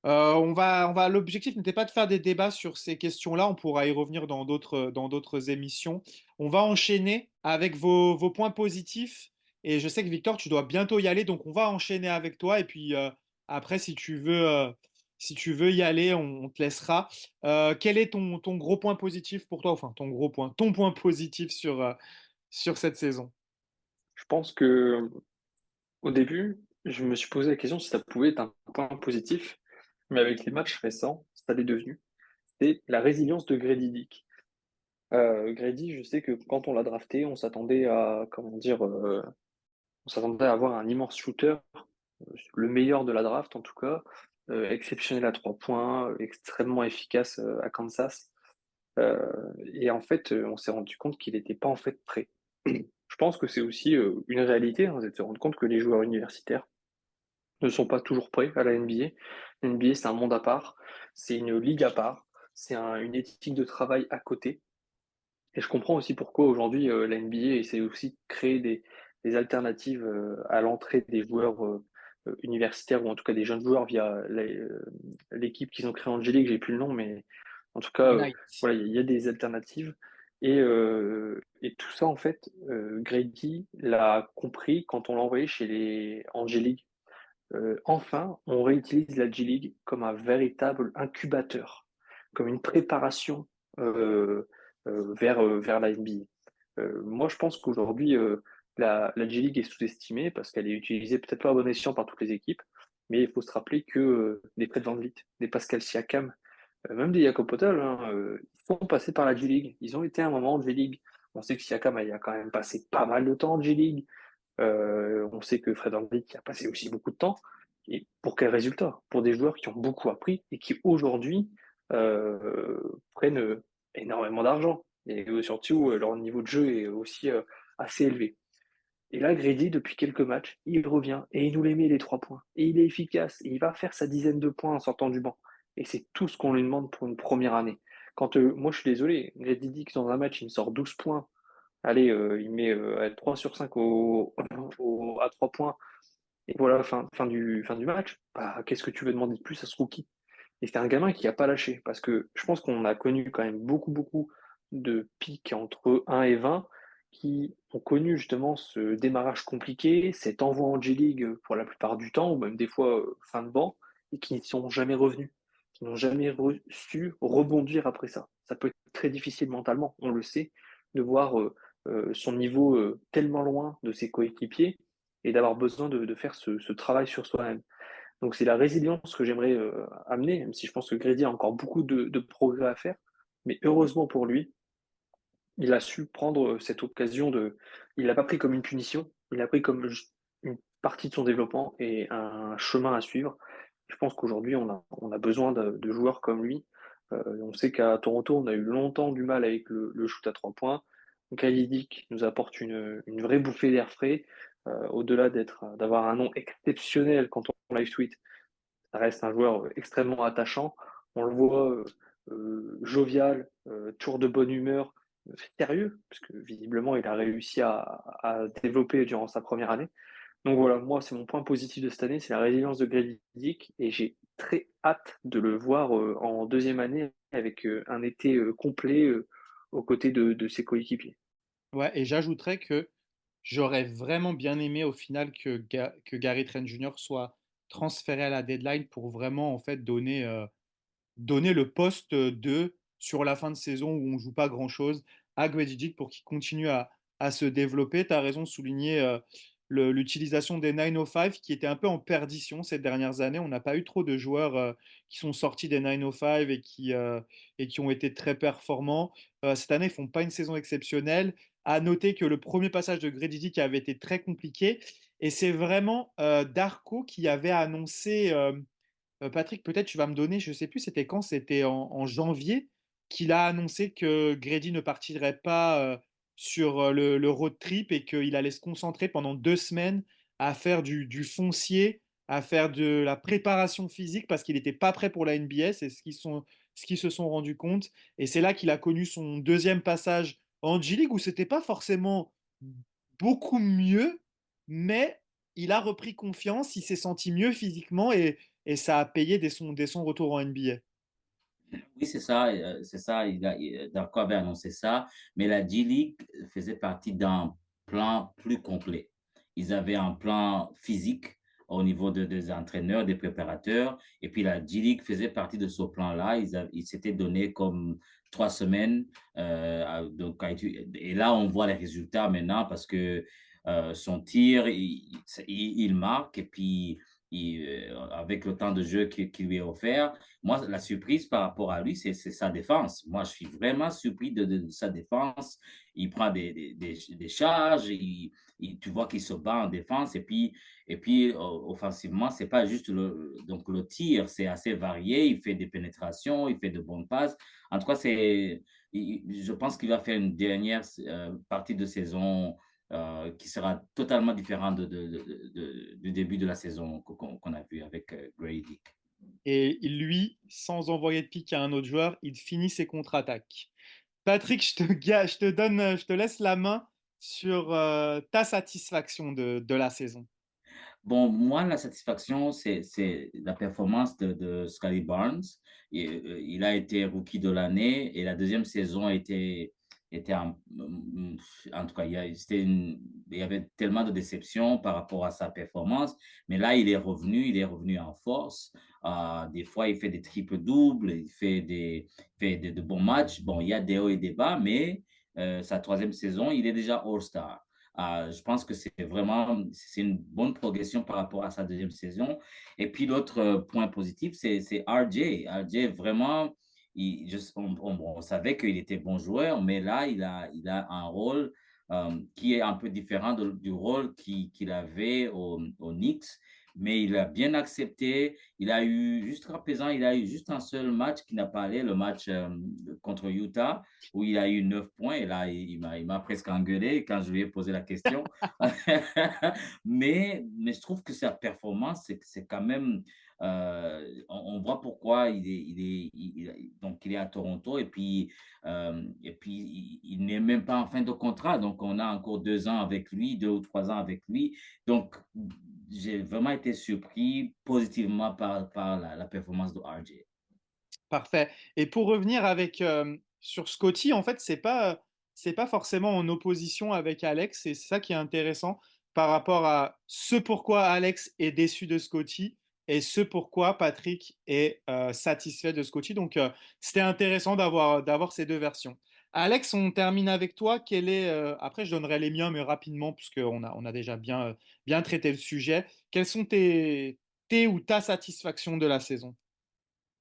L'objectif n'était pas de faire des débats sur ces questions-là. On pourra y revenir dans d'autres émissions. On va enchaîner avec vos points positifs. Et je sais que Victor, tu dois bientôt y aller, donc on va enchaîner avec toi. Et puis après, si tu veux y aller, on te laissera. Quel est ton gros point positif pour toi? Enfin, ton point positif sur cette saison. Je pense que au début, je me suis posé la question si ça pouvait être un point positif, mais avec les matchs récents, ça l'est devenu. C'est la résilience de Grady Dick. Grady, je sais que quand on l'a drafté, on s'attendait à, comment dire, on s'attendait à avoir un immense shooter, le meilleur de la draft en tout cas, exceptionnel à 3 points, extrêmement efficace à Kansas. Euh, et en fait, on s'est rendu compte qu'il n'était pas en fait prêt. Je pense que c'est aussi une réalité, hein, c'est de se rendre compte que les joueurs universitaires ne sont pas toujours prêts à la NBA. La NBA, c'est un monde à part, c'est une ligue à part, une éthique de travail à côté. Et je comprends aussi pourquoi aujourd'hui la NBA essaie aussi de créer des alternatives à l'entrée des joueurs universitaires ou en tout cas des jeunes joueurs via l'équipe qu'ils ont créée en G-League, j'ai plus le nom, mais en tout cas, Ignite. voilà, il y a des alternatives. Et tout ça, en fait, Grady l'a compris quand on l'a envoyé chez les en G-League. Enfin, on réutilise la G-League comme un véritable incubateur, comme une préparation vers la NBA. Moi, je pense qu'aujourd'hui, la G-League est sous-estimée parce qu'elle est utilisée peut-être pas à bon escient par toutes les équipes, mais il faut se rappeler que des Fred VanVleet, des Pascal Siakam, même des Jakob Poeltl, hein, ils sont passés par la G-League. Ils ont été à un moment en G-League. On sait que Siakam il a quand même passé pas mal de temps en G-League. On sait que Fred VanVleet a passé aussi beaucoup de temps. Et pour quel résultat? Pour des joueurs qui ont beaucoup appris et qui aujourd'hui prennent énormément d'argent. Et surtout, leur niveau de jeu est aussi assez élevé. Et là, Grady, depuis quelques matchs, il revient et il nous les met les 3 points. Et il est efficace. Et il va faire sa dizaine de points en sortant du banc. Et c'est tout ce qu'on lui demande pour une première année. Quand moi, je suis désolé, Grady Dick, dans un match, il me sort 12 points. Allez, il met 3 sur 5 à 3 points. Et voilà, fin du match. Bah, qu'est-ce que tu veux demander de plus à ce rookie? Et c'est un gamin qui n'a pas lâché. Parce que je pense qu'on a connu quand même beaucoup, beaucoup de pics entre 1 et 20 qui ont connu justement ce démarrage compliqué, cet envoi en G-League pour la plupart du temps, ou même des fois fin de banc, et qui ne sont jamais revenus, qui n'ont jamais su rebondir après ça. Ça peut être très difficile mentalement, on le sait, de voir son niveau tellement loin de ses coéquipiers et d'avoir besoin de faire ce travail sur soi-même. Donc c'est la résilience que j'aimerais amener, même si je pense que Grady a encore beaucoup de progrès à faire. Mais heureusement pour lui, il a su prendre cette occasion de. Il l'a pas pris comme une punition, il l'a pris comme juste une partie de son développement et un chemin à suivre. Je pense qu'aujourd'hui, on a besoin de joueurs comme lui. On sait qu'à Toronto, on a eu longtemps du mal avec le shoot à 3 points. Donc, Dick nous apporte une vraie bouffée d'air frais. Au-delà d'avoir un nom exceptionnel quand on live tweet, ça reste un joueur extrêmement attachant. On le voit jovial, toujours de bonne humeur, sérieux, parce que visiblement il a réussi à développer durant sa première année. Donc voilà, moi c'est mon point positif de cette année, c'est la résilience de Grady Dick et j'ai très hâte de le voir en deuxième année avec un été complet aux côtés de ses coéquipiers. Ouais, et j'ajouterais que j'aurais vraiment bien aimé au final que Gary Trent Jr. soit transféré à la deadline pour vraiment en fait donner le poste de sur la fin de saison où on joue pas grand-chose à Grady Dick pour qu'il continue à se développer. Tu as raison de souligner l'utilisation des 905 qui était un peu en perdition ces dernières années. On n'a pas eu trop de joueurs qui sont sortis des 905 et qui ont été très performants. Cette année, ils font pas une saison exceptionnelle. À noter que le premier passage de Grady Dick avait été très compliqué. Et c'est vraiment Darko qui avait annoncé Patrick, peut-être tu vas me donner, je ne sais plus c'était quand, c'était en janvier qu'il a annoncé que Grady ne partirait pas sur le road trip et qu'il allait se concentrer pendant 2 semaines à faire du foncier, à faire de la préparation physique parce qu'il n'était pas prêt pour la NBA, c'est ce qu'ils se sont rendus compte. Et c'est là qu'il a connu son deuxième passage en G-League où c'était pas forcément beaucoup mieux, mais il a repris confiance, il s'est senti mieux physiquement et ça a payé dès son retour en NBA. Oui, c'est ça, Darko avait annoncé ça, mais la G-League faisait partie d'un plan plus complet. Ils avaient un plan physique au niveau des entraîneurs, des préparateurs, et puis la G-League faisait partie de ce plan-là. Ils s'étaient donné comme 3 semaines. Et là, on voit les résultats maintenant parce que son tir, il marque, et puis avec le temps de jeu qui lui est offert, moi, la surprise par rapport à lui, c'est sa défense. Moi, je suis vraiment surpris de sa défense. Il prend des charges, tu vois qu'il se bat en défense. Et puis offensivement, c'est pas juste donc le tir, c'est assez varié. Il fait des pénétrations, il fait de bonnes passes. En tout cas, je pense qu'il va faire une dernière partie de saison qui sera totalement différente du début de la saison qu'on a vu avec Grady. Et lui, sans envoyer de pique à un autre joueur, il finit ses contre-attaques. Patrick, je te laisse la main sur ta satisfaction de la saison. Bon, moi, la satisfaction, c'est la performance de Scottie Barnes. Il a été rookie de l'année et la deuxième saison était en tout cas, il y avait tellement de déceptions par rapport à sa performance. Mais là, il est revenu en force. Des fois, il fait des triples doubles, de bons matchs. Bon, il y a des hauts et des bas, mais sa troisième saison, il est déjà All-Star. Je pense que c'est une bonne progression par rapport à sa deuxième saison. Et puis l'autre point positif, c'est RJ. RJ, vraiment, on savait qu'il était bon joueur, mais là, il a un rôle qui est un peu différent du rôle qu'il avait au Knicks, mais il a bien accepté. Il a eu, jusqu'à présent, il a eu juste un seul match qui n'a pas allé, le match contre Utah, où il a eu 9 points. Et là, il m'a presque engueulé quand je lui ai posé la question. Mais je trouve que sa performance, c'est quand même on voit pourquoi donc il est à Toronto et puis il n'est même pas en fin de contrat. Donc, on a encore 2 ans avec lui, 2 ou 3 ans avec lui. Donc, j'ai vraiment été surpris positivement par la performance de RJ. Parfait. Et pour revenir sur Scotty, en fait, c'est pas forcément en opposition avec Alex, et c'est ça qui est intéressant par rapport à ce pourquoi Alex est déçu de Scotty et ce pourquoi Patrick est satisfait de Scotty. Donc, c'était intéressant d'avoir ces deux versions. Alex, on termine avec toi. Après, je donnerai les miens, mais rapidement, puisqu'on a déjà bien traité le sujet. Quelles sont tes ou ta satisfaction de la saison?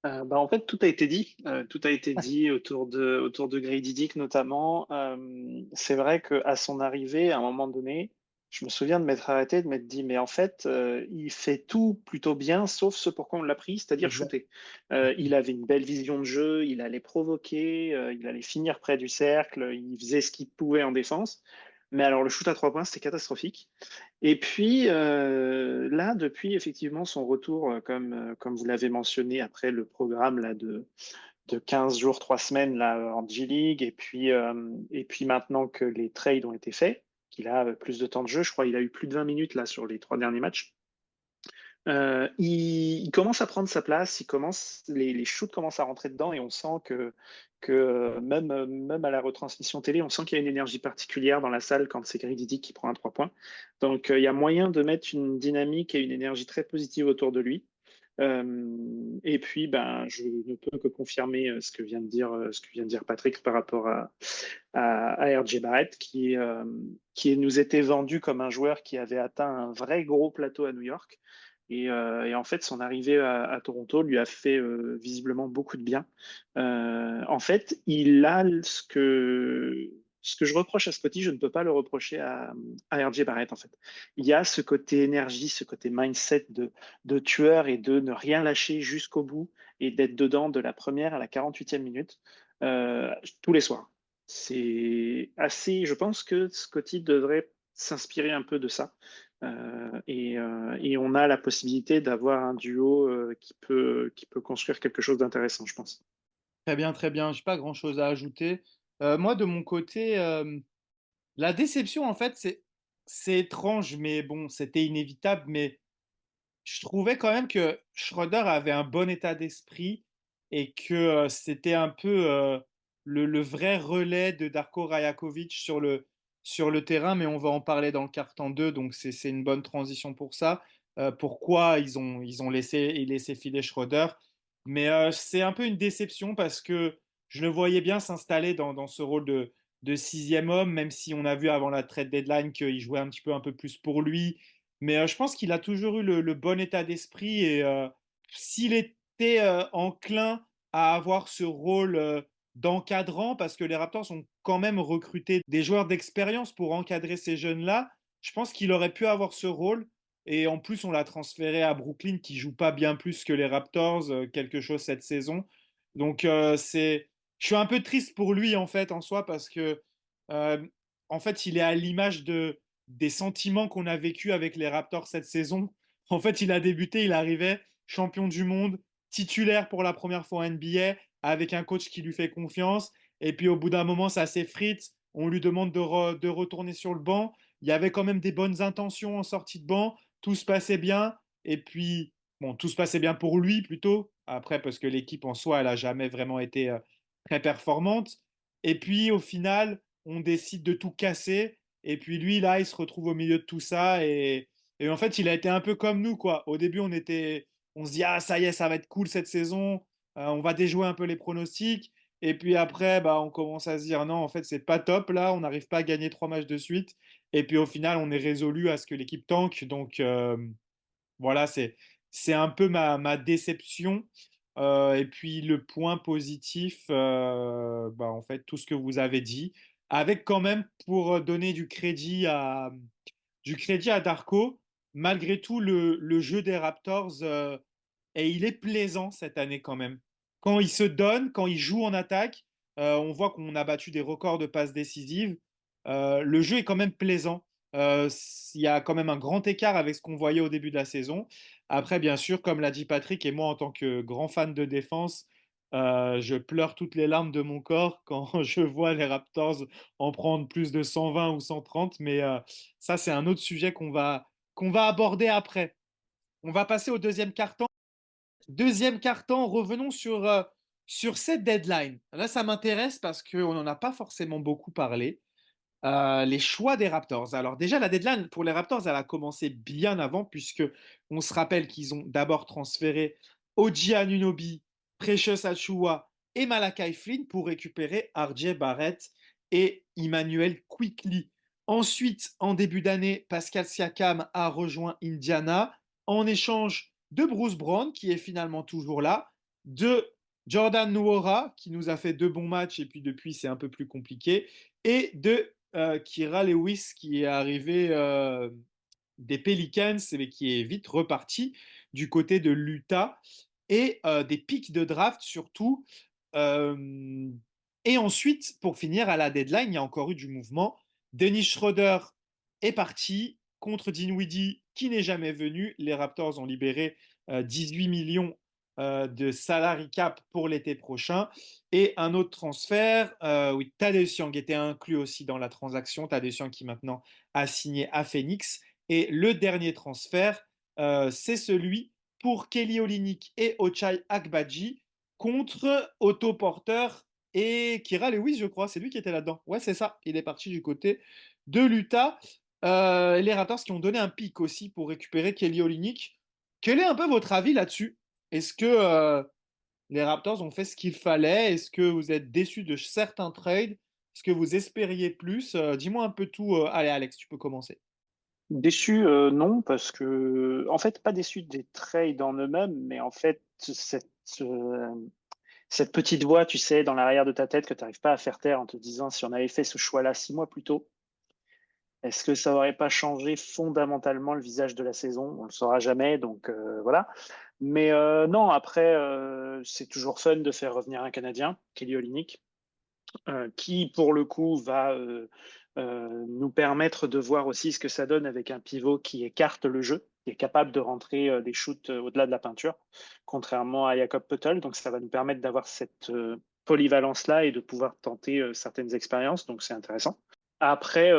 En fait, tout a été dit. Tout a été dit autour de Grady Dick notamment. C'est vrai qu'à son arrivée, à un moment donné, je me souviens de m'être arrêté, de m'être dit, mais en fait, il fait tout plutôt bien, sauf ce pourquoi on l'a pris, c'est-à-dire Exact. shooter. Il avait une belle vision de jeu, il allait provoquer, il allait finir près du cercle, il faisait ce qu'il pouvait en défense. Mais alors, le shoot à 3 points, c'était catastrophique. Et puis là, depuis effectivement son retour, comme vous l'avez mentionné, après le programme là, de 15 jours, 3 semaines là, en G-League, et puis maintenant que les trades ont été faits, qu'il a plus de temps de jeu, je crois qu'il a eu plus de 20 minutes là, sur les 3 derniers matchs, il commence à prendre sa place, les shoots commencent à rentrer dedans et on sent que même à la retransmission télé, on sent qu'il y a une énergie particulière dans la salle quand c'est Grady Dick qui prend un 3 points. Donc il y a moyen de mettre une dynamique et une énergie très positive autour de lui. Et puis, ben, je ne peux que confirmer ce que vient de dire Patrick par rapport à RJ Barrett, qui nous était vendu comme un joueur qui avait atteint un vrai gros plateau à New York. Et en fait, son arrivée à Toronto lui a fait visiblement beaucoup de bien. En fait, il a ce que je reproche à Scotty, je ne peux pas le reprocher à RJ Barrett, en fait. Il y a ce côté énergie, ce côté mindset de tueur et de ne rien lâcher jusqu'au bout et d'être dedans de la première à la 48e minute tous les soirs. C'est assez. Je pense que Scotty devrait s'inspirer un peu de ça. Et on a la possibilité d'avoir un duo qui peut construire quelque chose d'intéressant, je pense. Très bien, très bien. Je n'ai pas grand-chose à ajouter. Moi, de mon côté, la déception, en fait, c'est étrange, mais bon, c'était inévitable. Mais je trouvais quand même que Schroeder avait un bon état d'esprit et que c'était un peu le vrai relais de Darko Rajakovic sur le terrain. Mais on va en parler dans le quart-temps 2, donc c'est une bonne transition pour ça. Pourquoi ils ont laissé filer Schroeder. Mais c'est un peu une déception parce que je le voyais bien s'installer dans ce rôle de sixième homme, même si on a vu avant la trade deadline qu'il jouait un peu plus pour lui. Mais je pense qu'il a toujours eu le bon état d'esprit et s'il était enclin à avoir ce rôle d'encadrant, parce que les Raptors ont quand même recruté des joueurs d'expérience pour encadrer ces jeunes-là, je pense qu'il aurait pu avoir ce rôle. Et en plus, on l'a transféré à Brooklyn, qui joue pas bien plus que les Raptors, quelque chose cette saison. Donc, je suis un peu triste pour lui, en fait, en soi, parce que, euh, en fait, il est à l'image des sentiments qu'on a vécu avec les Raptors cette saison. En fait, il a débuté, il arrivait champion du monde, titulaire pour la première fois en NBA, avec un coach qui lui fait confiance. Et puis, au bout d'un moment, ça s'effrite. On lui demande de retourner sur le banc. Il y avait quand même des bonnes intentions en sortie de banc tout se passait bien. Et puis, bon, tout se passait bien pour lui plutôt. Après, parce que l'équipe en soi, elle n'a jamais vraiment été très performante. Et puis, au final, on décide de tout casser. Et puis, lui, là, il se retrouve au milieu de tout ça. Et en fait, il a été un peu comme nous, quoi. Au début, on se dit, ah, ça y est, ça va être cool cette saison. On va déjouer un peu les pronostics. Et puis après, bah, on commence à se dire, non, en fait, c'est pas top là. On n'arrive pas à gagner 3 matchs de suite. Et puis au final, on est résolu à ce que l'équipe tanque. Donc voilà, c'est un peu ma déception. Et puis le point positif, en fait, tout ce que vous avez dit, avec quand même pour donner du crédit à Darko, malgré tout, le jeu des Raptors, et il est plaisant cette année quand même. Quand il se donne, quand il joue en attaque, on voit qu'on a battu des records de passes décisives. Le jeu est quand même plaisant. Il y a quand même un grand écart avec ce qu'on voyait au début de la saison. Après, bien sûr, comme l'a dit Patrick, et moi en tant que grand fan de défense, je pleure toutes les larmes de mon corps quand je vois les Raptors en prendre plus de 120 ou 130. Mais ça, c'est un autre sujet qu'on va aborder après. On va passer au deuxième quart-temps. Deuxième quart-temps, revenons sur cette deadline. Là, ça m'intéresse parce qu'on n'en a pas forcément beaucoup parlé. Les choix des Raptors. Alors déjà, la deadline pour les Raptors, elle a commencé bien avant, puisque on se rappelle qu'ils ont d'abord transféré OG Anunoby, Precious Achiuwa et Malachi Flynn pour récupérer RJ Barrett et Emmanuel Quickley. Ensuite, en début d'année, Pascal Siakam a rejoint Indiana en échange de Bruce Brown, qui est finalement toujours là, de Jordan Nwora, qui nous a fait 2 bons matchs, et puis depuis, c'est un peu plus compliqué, et de Kira Lewis, qui est arrivé des Pelicans, mais qui est vite reparti du côté de l'Utah, et des pics de draft surtout. Euh, et ensuite, pour finir, à la deadline, il y a encore eu du mouvement. Dennis Schroeder est parti contre Dinwiddie, qui n'est jamais venu. Les Raptors ont libéré 18 millions de salary cap pour l'été prochain. Et un autre transfert, oui, Tadeusz Young était inclus aussi dans la transaction. Tadeusz Young qui maintenant a signé à Phoenix. Et le dernier transfert, c'est celui pour Kelly Olynyk et Ochai Agbaji contre Otto Porter et Kira Lewis, je crois. C'est lui qui était là-dedans. Ouais, c'est ça. Il est parti du côté de l'Utah. Les Raptors qui ont donné un pic aussi pour récupérer Kelly Olynyk. Quel est un peu votre avis là-dessus? Est-ce que les Raptors ont fait ce qu'il fallait? Est-ce que vous êtes déçu de certains trades? Est-ce que vous espériez plus? Dis-moi un peu tout. Allez, Alex, tu peux commencer. Déçu, non, parce que, en fait, pas déçu des trades en eux-mêmes, mais en fait, cette petite voix, tu sais, dans l'arrière de ta tête que tu n'arrives pas à faire taire en te disant si on avait fait ce choix-là 6 mois plus tôt, est-ce que ça n'aurait pas changé fondamentalement le visage de la saison? On ne le saura jamais, donc voilà. Mais non, après, c'est toujours fun de faire revenir un Canadien, Kelly Olynyk, qui, pour le coup, va nous permettre de voir aussi ce que ça donne avec un pivot qui écarte le jeu, qui est capable de rentrer des shoots au-delà de la peinture, contrairement à Jakob Poeltl. Donc, ça va nous permettre d'avoir cette polyvalence-là et de pouvoir tenter certaines expériences. Donc, c'est intéressant. Après,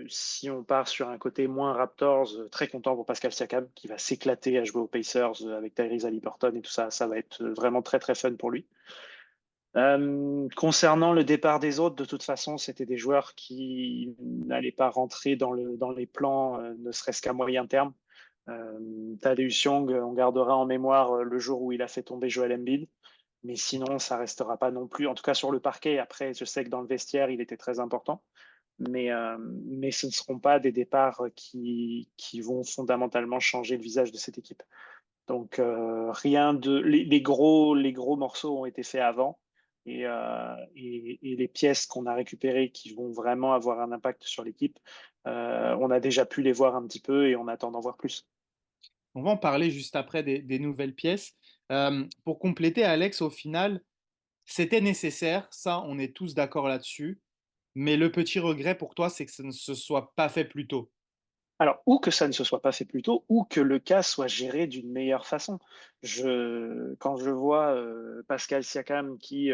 si on part sur un côté moins Raptors, très content pour Pascal Siakam, qui va s'éclater à jouer aux Pacers avec Tyrese Haliburton et tout ça. Ça va être vraiment très, très fun pour lui. Concernant le départ des autres, de toute façon, c'était des joueurs qui n'allaient pas rentrer dans les plans, ne serait-ce qu'à moyen terme. Tadeusz Young, on gardera en mémoire le jour où il a fait tomber Joel Embiid, mais sinon, ça restera pas non plus, en tout cas sur le parquet. Après, je sais que dans le vestiaire, il était très important, mais ce ne seront pas des départs qui vont fondamentalement changer le visage de cette équipe. Donc, les gros morceaux ont été faits avant. Et les pièces qu'on a récupérées qui vont vraiment avoir un impact sur l'équipe, on a déjà pu les voir un petit peu et on attend d'en voir plus. On va en parler juste après des nouvelles pièces. Pour compléter, Alex, au final, c'était nécessaire. Ça, on est tous d'accord là-dessus. Mais le petit regret pour toi, c'est que ça ne se soit pas fait plus tôt. Alors, ou que ça ne se soit pas fait plus tôt, ou que le cas soit géré d'une meilleure façon. Quand je vois Pascal Siakam qui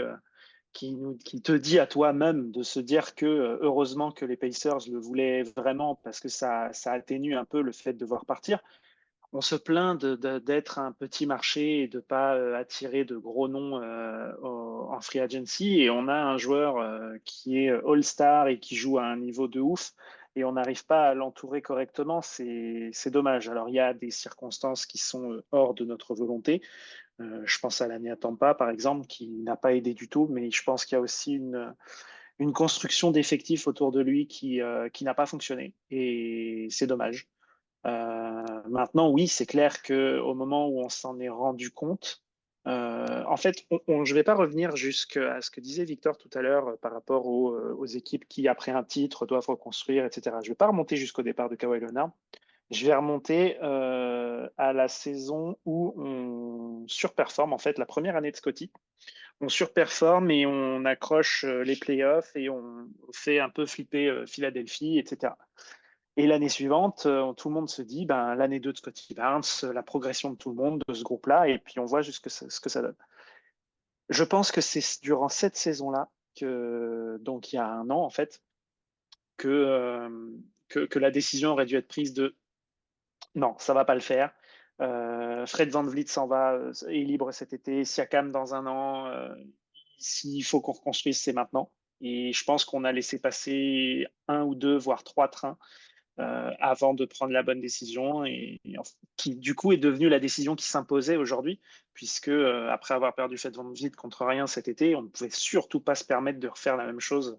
te dit à toi-même de se dire que heureusement que les Pacers le voulaient vraiment parce que ça atténue un peu le fait de devoir partir. On se plaint d'être un petit marché et de ne pas attirer de gros noms en free agency. Et on a un joueur qui est All-Star et qui joue à un niveau de ouf. Et on n'arrive pas à l'entourer correctement. C'est dommage. Alors, il y a des circonstances qui sont hors de notre volonté. Je pense à l'année à Tampa, par exemple, qui n'a pas aidé du tout. Mais je pense qu'il y a aussi une construction d'effectifs autour de lui qui n'a pas fonctionné. Et c'est dommage. Maintenant, oui, c'est clair qu'au moment où on s'en est rendu compte, En fait, je ne vais pas revenir jusqu'à ce que disait Victor tout à l'heure par rapport aux équipes qui, après un titre, doivent reconstruire, etc. Je ne vais pas remonter jusqu'au départ de Kawhi Leonard. Je vais remonter à la saison où on surperforme, en fait, la première année de Scotty. On surperforme et on accroche les playoffs et on fait un peu flipper Philadelphie, etc. Et l'année suivante, tout le monde se dit, ben, l'année 2 de Scotty Barnes, la progression de tout le monde de ce groupe-là, et puis on voit juste ce que ça donne. Je pense que c'est durant cette saison-là, donc il y a un an en fait, que la décision aurait dû être prise de non, ça va pas le faire. Fred VanVleet s'en va, est libre cet été. Siakam dans un an. S'il faut qu'on reconstruise, c'est maintenant. Et je pense qu'on a laissé passer un ou deux, voire trois trains avant de prendre la bonne décision qui du coup est devenue la décision qui s'imposait aujourd'hui, puisque après avoir perdu Fred VanVleet contre rien cet été, on ne pouvait surtout pas se permettre de refaire la même chose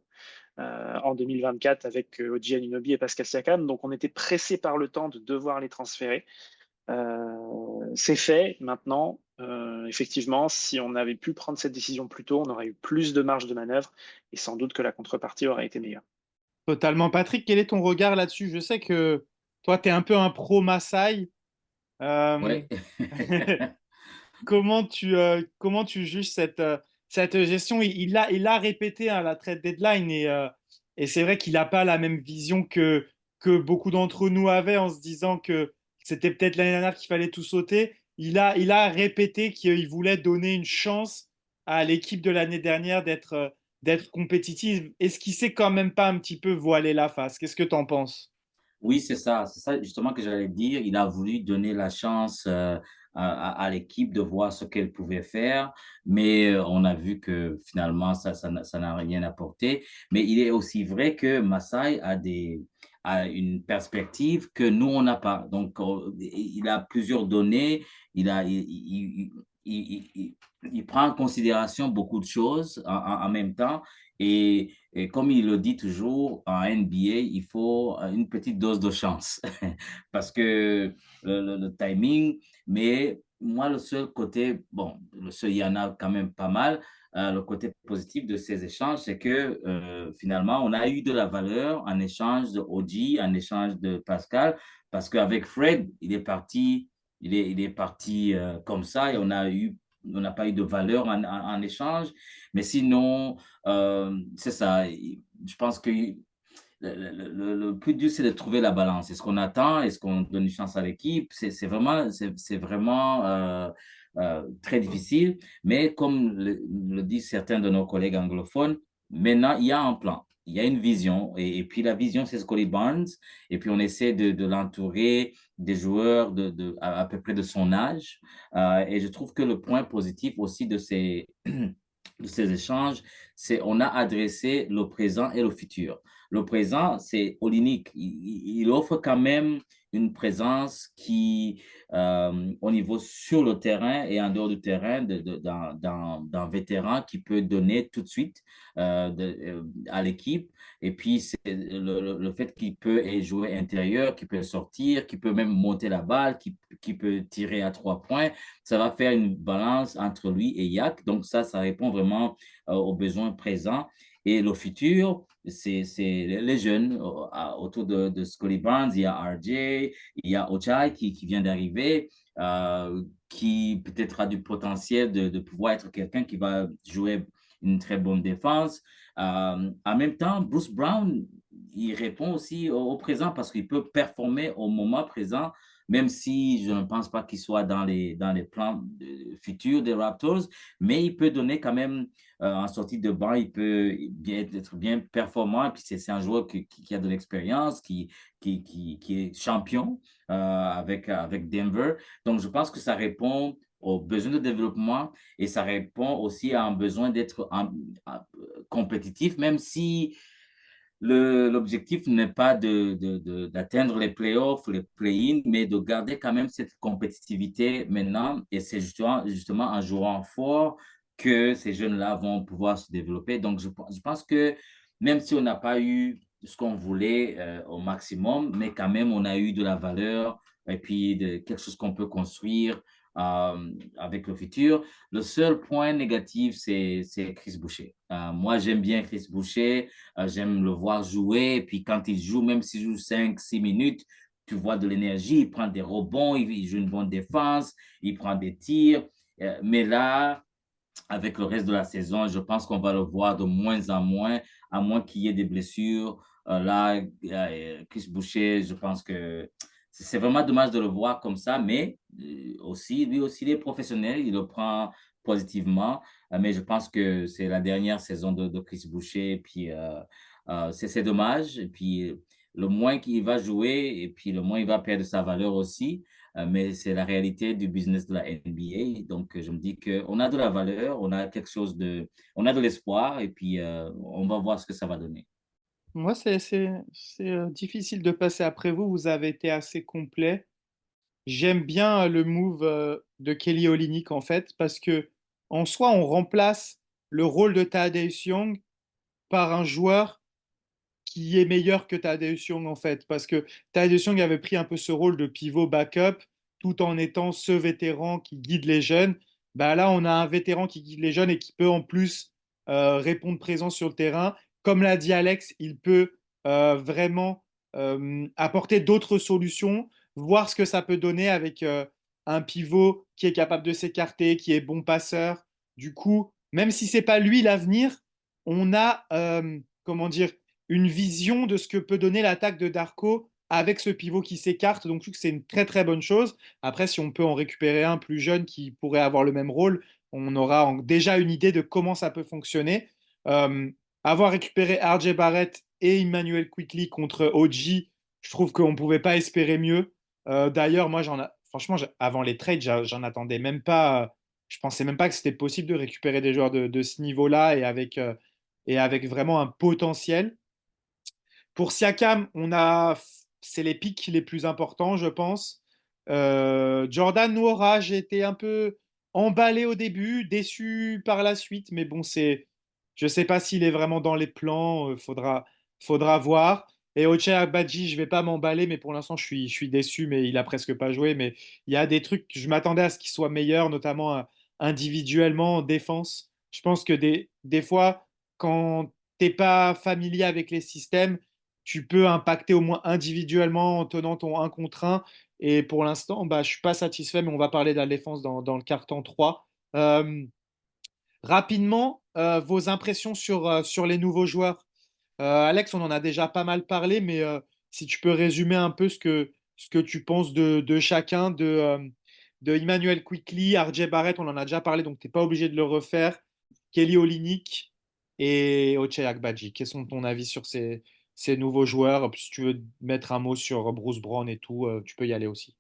en 2024 avec OG Anunoby et Pascal Siakam. Donc on était pressé par le temps de devoir les transférer. C'est fait maintenant. Effectivement, si on avait pu prendre cette décision plus tôt, on aurait eu plus de marge de manœuvre et sans doute que la contrepartie aurait été meilleure. Totalement. Patrick, quel est ton regard là-dessus? Je sais que toi, tu es un peu un pro Maasai. Euh, Ouais. comment tu juges cette gestion? Il a répété hein, la trade deadline et c'est vrai qu'il n'a pas la même vision que beaucoup d'entre nous avaient en se disant que c'était peut-être l'année dernière qu'il fallait tout sauter. Il a répété qu'il voulait donner une chance à l'équipe de l'année dernière d'être compétitive. Est-ce qu'il s'est quand même pas un petit peu voilé la face? Qu'est-ce que tu en penses? Oui, c'est ça justement que j'allais dire. Il a voulu donner la chance à l'équipe de voir ce qu'elle pouvait faire, mais on a vu que finalement, ça n'a rien apporté. Mais il est aussi vrai que Masai a une perspective que nous, on n'a pas. Donc, il a plusieurs données, il prend en considération beaucoup de choses en même temps. Et comme il le dit toujours, en NBA, il faut une petite dose de chance parce que le timing, mais moi, le seul côté, bon, il y en a quand même pas mal, le côté positif de ces échanges, c'est que finalement, on a eu de la valeur en échange de OG, en échange de Pascal, parce qu'avec Fred, il est parti comme ça et on n'a pas eu de valeur en échange. Mais sinon, c'est ça. Je pense que le plus dur, c'est de trouver la balance. Est-ce qu'on attend? Est-ce qu'on donne une chance à l'équipe? C'est vraiment très difficile. Mais comme le disent certains de nos collègues anglophones, maintenant, il y a un plan. Il y a une vision. Et puis, la vision, c'est Scottie Barnes. Et puis, on essaie de l'entourer des joueurs à peu près de son âge. Et je trouve que le point positif aussi de ces échanges, c'est on a adressé le présent et le futur. Le présent, c'est Olynyk. Il offre quand même une présence qui, au niveau sur le terrain et en dehors du terrain, d'un vétéran qui peut donner tout de suite à l'équipe. Et puis, c'est le fait qu'il peut jouer intérieur, qu'il peut sortir, qu'il peut même monter la balle, qu'il peut tirer à 3 points, ça va faire une balance entre lui et Yak. Donc, ça répond vraiment aux besoins présents. Et le futur, c'est les jeunes autour de Scottie Barnes. Il y a RJ, il y a Ochai qui vient d'arriver, qui peut-être a du potentiel de pouvoir être quelqu'un qui va jouer une très bonne défense. En même temps, Bruce Brown, il répond aussi au présent parce qu'il peut performer au moment présent, même si je ne pense pas qu'il soit dans les plans futurs des Raptors, mais il peut donner quand même en sortie de banc, il peut être bien performant. Et puis c'est un joueur qui a de l'expérience, qui est champion avec Denver. Donc je pense que ça répond aux besoins de développement et ça répond aussi à un besoin d'être compétitif, même si l'objectif n'est pas d'atteindre les playoffs, les play-in, mais de garder quand même cette compétitivité maintenant. Et c'est justement en jouant fort que ces jeunes-là vont pouvoir se développer. Donc, je pense que même si on n'a pas eu ce qu'on voulait au maximum, mais quand même, on a eu de la valeur et puis quelque chose qu'on peut construire avec le futur. Le seul point négatif, c'est Chris Boucher. Moi, j'aime bien Chris Boucher. J'aime le voir jouer. Et puis quand il joue, même s'il joue 5, 6 minutes, tu vois de l'énergie. Il prend des rebonds, il joue une bonne défense, il prend des tirs. Mais là, avec le reste de la saison, je pense qu'on va le voir de moins en moins, à moins qu'il y ait des blessures. Là, Chris Boucher, je pense que c'est vraiment dommage de le voir comme ça, mais aussi, lui aussi, il est professionnel, il le prend positivement. Mais je pense que c'est la dernière saison de Chris Boucher, et puis c'est dommage. Et puis, le moins qu'il va jouer, et puis le moins il va perdre sa valeur aussi. Mais c'est la réalité du business de la NBA. Donc, je me dis qu'on a de la valeur, on a quelque chose on a de l'espoir et puis on va voir ce que ça va donner. Moi, c'est difficile de passer après vous. Vous avez été assez complet. J'aime bien le move de Kelly Olynyk en fait, parce que en soi, on remplace le rôle de Thaddeus Young par un joueur qui est meilleur que Thaddeus Young en fait, parce que Thaddeus Young avait pris un peu ce rôle de pivot backup tout en étant ce vétéran qui guide les jeunes. Bah là, on a un vétéran qui guide les jeunes et qui peut en plus répondre présent sur le terrain. Comme l'a dit Alex, il peut vraiment apporter d'autres solutions, voir ce que ça peut donner avec un pivot qui est capable de s'écarter, qui est bon passeur. Du coup, même si c'est pas lui l'avenir, on a comment dire une vision de ce que peut donner l'attaque de Darko avec ce pivot qui s'écarte. Donc, je trouve que c'est une très très bonne chose. Après, si on peut en récupérer un plus jeune qui pourrait avoir le même rôle, on aura déjà une idée de comment ça peut fonctionner. Euh, Avoir récupéré RJ Barrett et Emmanuel Quickly contre OG, je trouve qu'on ne pouvait pas espérer mieux. D'ailleurs, moi, franchement, avant les trades, j'en attendais même pas. Je pensais même pas que c'était possible de récupérer des joueurs de ce niveau-là et avec vraiment un potentiel. Pour Siakam, c'est les pics les plus importants, je pense. Jordan Nwora, j'ai été un peu emballé au début, déçu par la suite, mais bon, je ne sais pas s'il est vraiment dans les plans, faudra voir. Et Ochai Agbaji, je ne vais pas m'emballer, mais pour l'instant, je suis déçu, mais il a presque pas joué. Mais il y a des trucs, je m'attendais à ce qu'il soit meilleur, notamment individuellement en défense. Je pense que des fois, quand t'es pas familier avec les systèmes, tu peux impacter au moins individuellement en tenant ton 1 contre 1. Et pour l'instant, bah, je ne suis pas satisfait, mais on va parler de la défense dans le carton 3. Rapidement, vos impressions sur les nouveaux joueurs. Alex, on en a déjà pas mal parlé, mais si tu peux résumer un peu ce que tu penses de chacun, de Emmanuel Quickly, RJ Barrett, on en a déjà parlé, donc tu n'es pas obligé de le refaire. Kelly Olynyk et Ochai Agbaji. Quels sont ton avis sur ces nouveaux joueurs? Si tu veux mettre un mot sur Bruce Brown et tout, tu peux y aller aussi.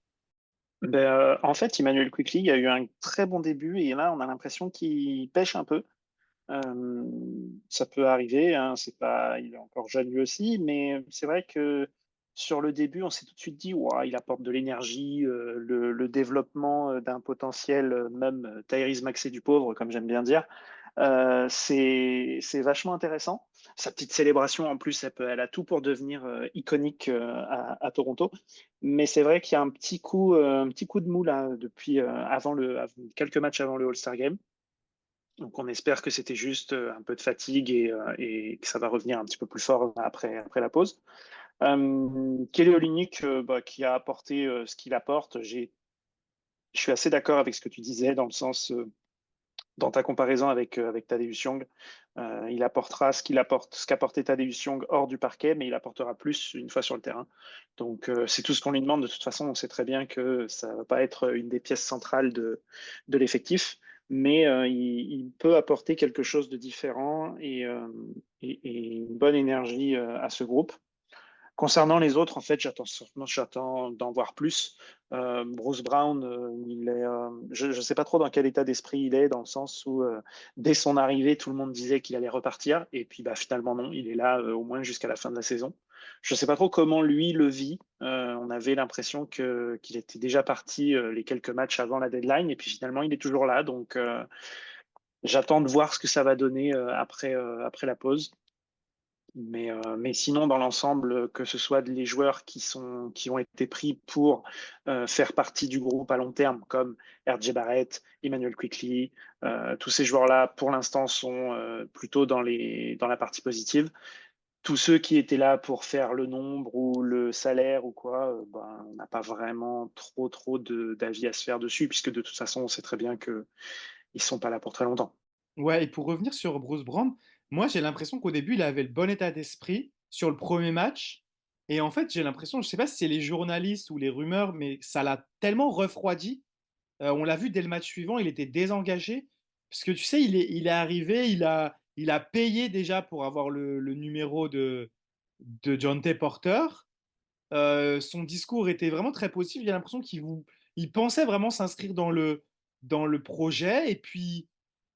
En fait, Emmanuel Quickly, il y a eu un très bon début et là, on a l'impression qu'il pêche un peu. Euh, Ça peut arriver, hein, c'est pas, il est encore jeune lui aussi, mais c'est vrai que sur le début, on s'est tout de suite dit, ouah, il apporte de l'énergie, le développement d'un potentiel, même Tyrese Maxey du pauvre, comme j'aime bien dire. C'est vachement intéressant. Sa petite célébration, en plus, elle a tout pour devenir iconique à Toronto. Mais c'est vrai qu'il y a un petit coup de mou là, depuis quelques matchs avant le All-Star Game. Donc on espère que c'était juste un peu de fatigue et que ça va revenir un petit peu plus fort après la pause. Kelly Olynyk, qui a apporté ce qu'il apporte, je suis assez d'accord avec ce que tu disais dans le sens, dans ta comparaison avec Tadeusz Young. Il apportera ce qu'apportait Tadeusz Young hors du parquet, mais il apportera plus une fois sur le terrain. Donc c'est tout ce qu'on lui demande. De toute façon, on sait très bien que ça ne va pas être une des pièces centrales de l'effectif, mais il peut apporter quelque chose de différent et une bonne énergie à ce groupe. Concernant les autres, en fait, j'attends d'en voir plus. Bruce Brown, je ne sais pas trop dans quel état d'esprit il est, dans le sens où dès son arrivée, tout le monde disait qu'il allait repartir, et puis finalement non, il est là au moins jusqu'à la fin de la saison. Je ne sais pas trop comment lui le vit. On avait l'impression qu'il était déjà parti les quelques matchs avant la deadline, et puis finalement il est toujours là, donc j'attends de voir ce que ça va donner après la pause. Mais sinon, dans l'ensemble, que ce soit les joueurs qui ont été pris pour faire partie du groupe à long terme, comme RJ Barrett, Emmanuel Quickley, tous ces joueurs-là, pour l'instant, sont plutôt dans la partie positive. Tous ceux qui étaient là pour faire le nombre ou le salaire ou quoi, ben, on n'a pas vraiment trop d'avis à se faire dessus, puisque de toute façon, on sait très bien qu'ils ne sont pas là pour très longtemps. Ouais, et pour revenir sur Bruce Brown, moi j'ai l'impression qu'au début il avait le bon état d'esprit sur le premier match. Et en fait, j'ai l'impression, je sais pas si c'est les journalistes ou les rumeurs, mais ça l'a tellement refroidi. On l'a vu dès le match suivant, il était désengagé. Parce que tu sais, il est arrivé, il a payé déjà pour avoir le numéro de John T. Porter. Son discours était vraiment très positif. J'ai l'impression il pensait vraiment s'inscrire dans le projet. Et puis,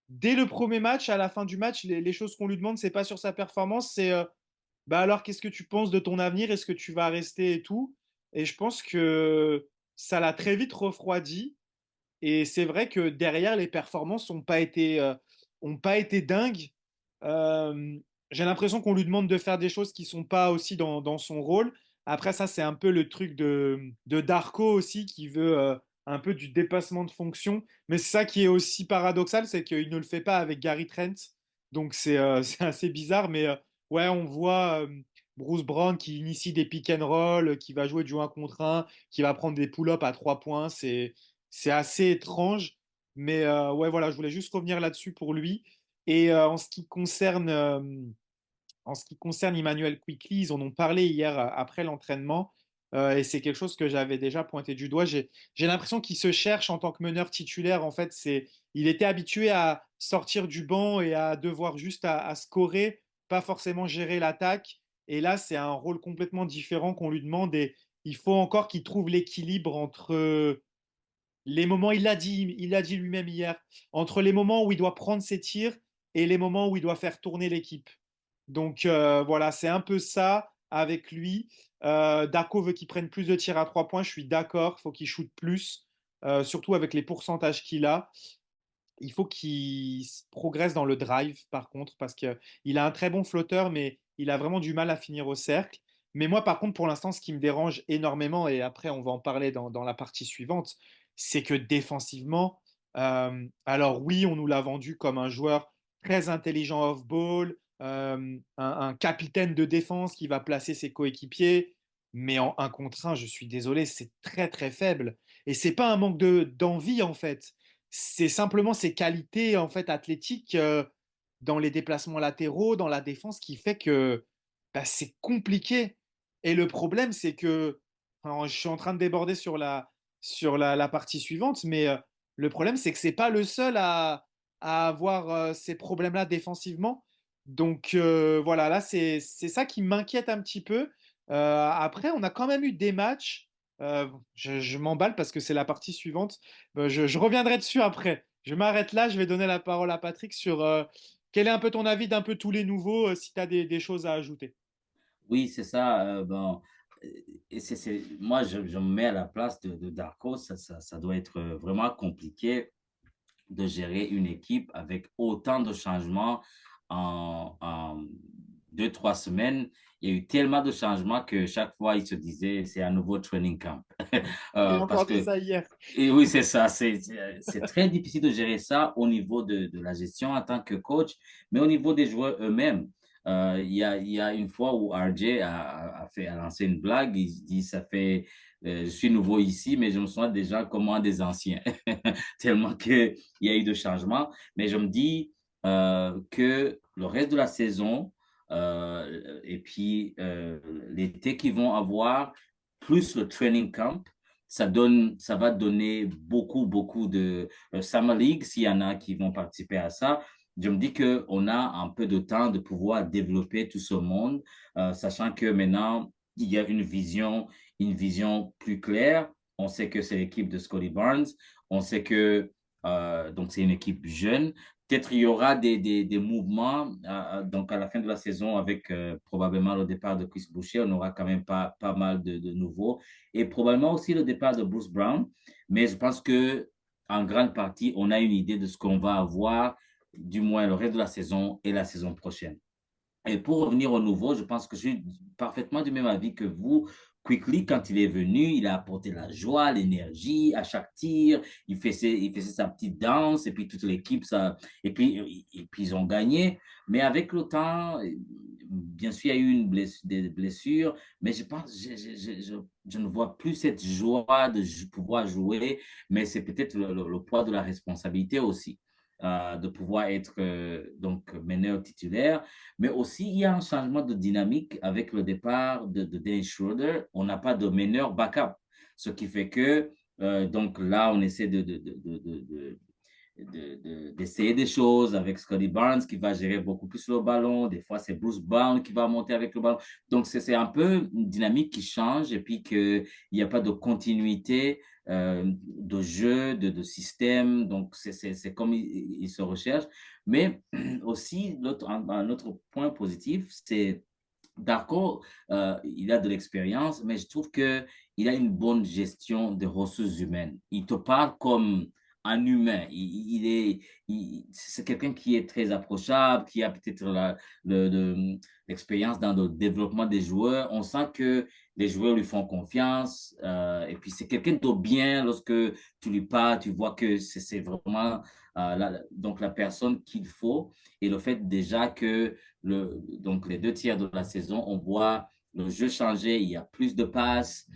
dès le premier match, à la fin du match, les choses qu'on lui demande, c'est pas sur sa performance, c'est bah alors qu'est-ce que tu penses de ton avenir? Est-ce que tu vas rester et tout? Et je pense que ça l'a très vite refroidi. Et c'est vrai que derrière, les performances ont pas été dingues. Euh, j'ai l'impression qu'on lui demande de faire des choses qui sont pas aussi dans son rôle. Après, ça, c'est un peu le truc de Darko aussi, qui veut un peu du dépassement de fonction. Mais c'est ça qui est aussi paradoxal, c'est qu'il ne le fait pas avec Gary Trent. Donc c'est assez bizarre. Mais ouais, on voit Bruce Brown qui initie des pick and roll, qui va jouer du 1 contre 1, qui va prendre des pull-ups à 3 points. C'est assez étrange, mais ouais, voilà, je voulais juste revenir là-dessus pour lui. Et en ce qui concerne Emmanuel Quickley, ils en ont parlé hier après l'entraînement, et c'est quelque chose que j'avais déjà pointé du doigt. J'ai l'impression qu'il se cherche en tant que meneur titulaire. En fait, il était habitué à sortir du banc et à devoir juste à scorer, pas forcément gérer l'attaque. Et là, c'est un rôle complètement différent qu'on lui demande, et il faut encore qu'il trouve l'équilibre entre les moments, il l'a dit lui-même hier, entre les moments où il doit prendre ses tirs et les moments où il doit faire tourner l'équipe. Donc voilà, c'est un peu ça avec lui. Darko veut qu'il prenne plus de tirs à 3 points, je suis d'accord, il faut qu'il shoote plus, surtout avec les pourcentages qu'il a. Il faut qu'il progresse dans le drive, par contre, parce qu'il a un très bon flotteur, mais il a vraiment du mal à finir au cercle. Mais moi, par contre, pour l'instant, ce qui me dérange énormément, et après, on va en parler dans la partie suivante, c'est que défensivement, alors oui, on nous l'a vendu comme un joueur très intelligent off-ball, un capitaine de défense qui va placer ses coéquipiers, mais en un contre un, je suis désolé, c'est très très faible. Et c'est pas un manque d'envie, en fait, c'est simplement ses qualités en fait athlétiques dans les déplacements latéraux, dans la défense, qui fait que bah, c'est compliqué. Et le problème, c'est que, alors, je suis en train de déborder sur la partie suivante, mais le problème, c'est que c'est pas le seul à avoir ces problèmes-là défensivement. Donc voilà, là, c'est ça qui m'inquiète un petit peu. Après, on a quand même eu des matchs. Je m'emballe parce que c'est la partie suivante. Je reviendrai dessus après. Je m'arrête là, je vais donner la parole à Patrick sur quel est un peu ton avis d'un peu tous les nouveaux, si tu as des choses à ajouter. Oui, c'est ça. Bon, euh, et moi, je me mets à la place de Darko. Ça doit être vraiment compliqué de gérer une équipe avec autant de changements en 2, 3 semaines. Il y a eu tellement de changements que chaque fois, il se disait, c'est un nouveau training camp. J'ai Parce encore dit que, ça hier. et oui, c'est ça, c'est très difficile de gérer ça au niveau de la gestion en tant que coach, mais au niveau des joueurs eux-mêmes. Il y a une fois où RJ a lancé une blague, il dit, ça fait, je suis nouveau ici, mais je me sens déjà comme un des anciens, tellement qu'il y a eu de changements. Mais je me dis que le reste de la saison, et puis l'été qu'ils vont avoir, plus le training camp, ça va donner beaucoup, beaucoup de Summer League, s'il y en a qui vont participer à ça. Je me dis qu'on a un peu de temps de pouvoir développer tout ce monde, sachant que maintenant, il y a une vision plus claire. On sait que c'est l'équipe de Scotty Barnes. On sait que donc c'est une équipe jeune. Peut-être il y aura des mouvements donc à la fin de la saison avec probablement le départ de Chris Boucher. On aura quand même pas mal de nouveaux et probablement aussi le départ de Bruce Brown. Mais je pense que en grande partie, on a une idée de ce qu'on va avoir, du moins le reste de la saison et la saison prochaine. Et pour revenir au nouveau, je pense que je suis parfaitement du même avis que vous. Quickly, quand il est venu, il a apporté la joie, l'énergie à chaque tir. Il faisait sa petite danse et puis toute l'équipe, ça, et puis ils ont gagné. Mais avec le temps, bien sûr, il y a eu des blessures, mais je pense, je ne vois plus cette joie de pouvoir jouer, mais c'est peut-être le poids de la responsabilité aussi, de pouvoir être donc meneur titulaire. Mais aussi, il y a un changement de dynamique avec le départ de Dennis Schroeder. On n'a pas de meneur backup. Ce qui fait que, donc là, on essaie d'essayer des choses avec Scotty Barnes qui va gérer beaucoup plus le ballon. Des fois, c'est Bruce Brown qui va monter avec le ballon. Donc, c'est un peu une dynamique qui change et puis qu'il n'y a pas de continuité de jeu, de système. Donc, c'est comme il se recherche. Mais aussi, un autre point positif, c'est Darko, il a de l'expérience, mais je trouve qu'il a une bonne gestion des ressources humaines. Il te parle comme un humain. C'est quelqu'un qui est très approchable, qui a peut-être l'expérience dans le développement des joueurs. On sent que les joueurs lui font confiance. Et puis, c'est quelqu'un de bien lorsque tu lui parles, tu vois que c'est vraiment donc la personne qu'il faut. Et le fait déjà que donc les 2 tiers de la saison, on voit le jeu changer, il y a plus de passes,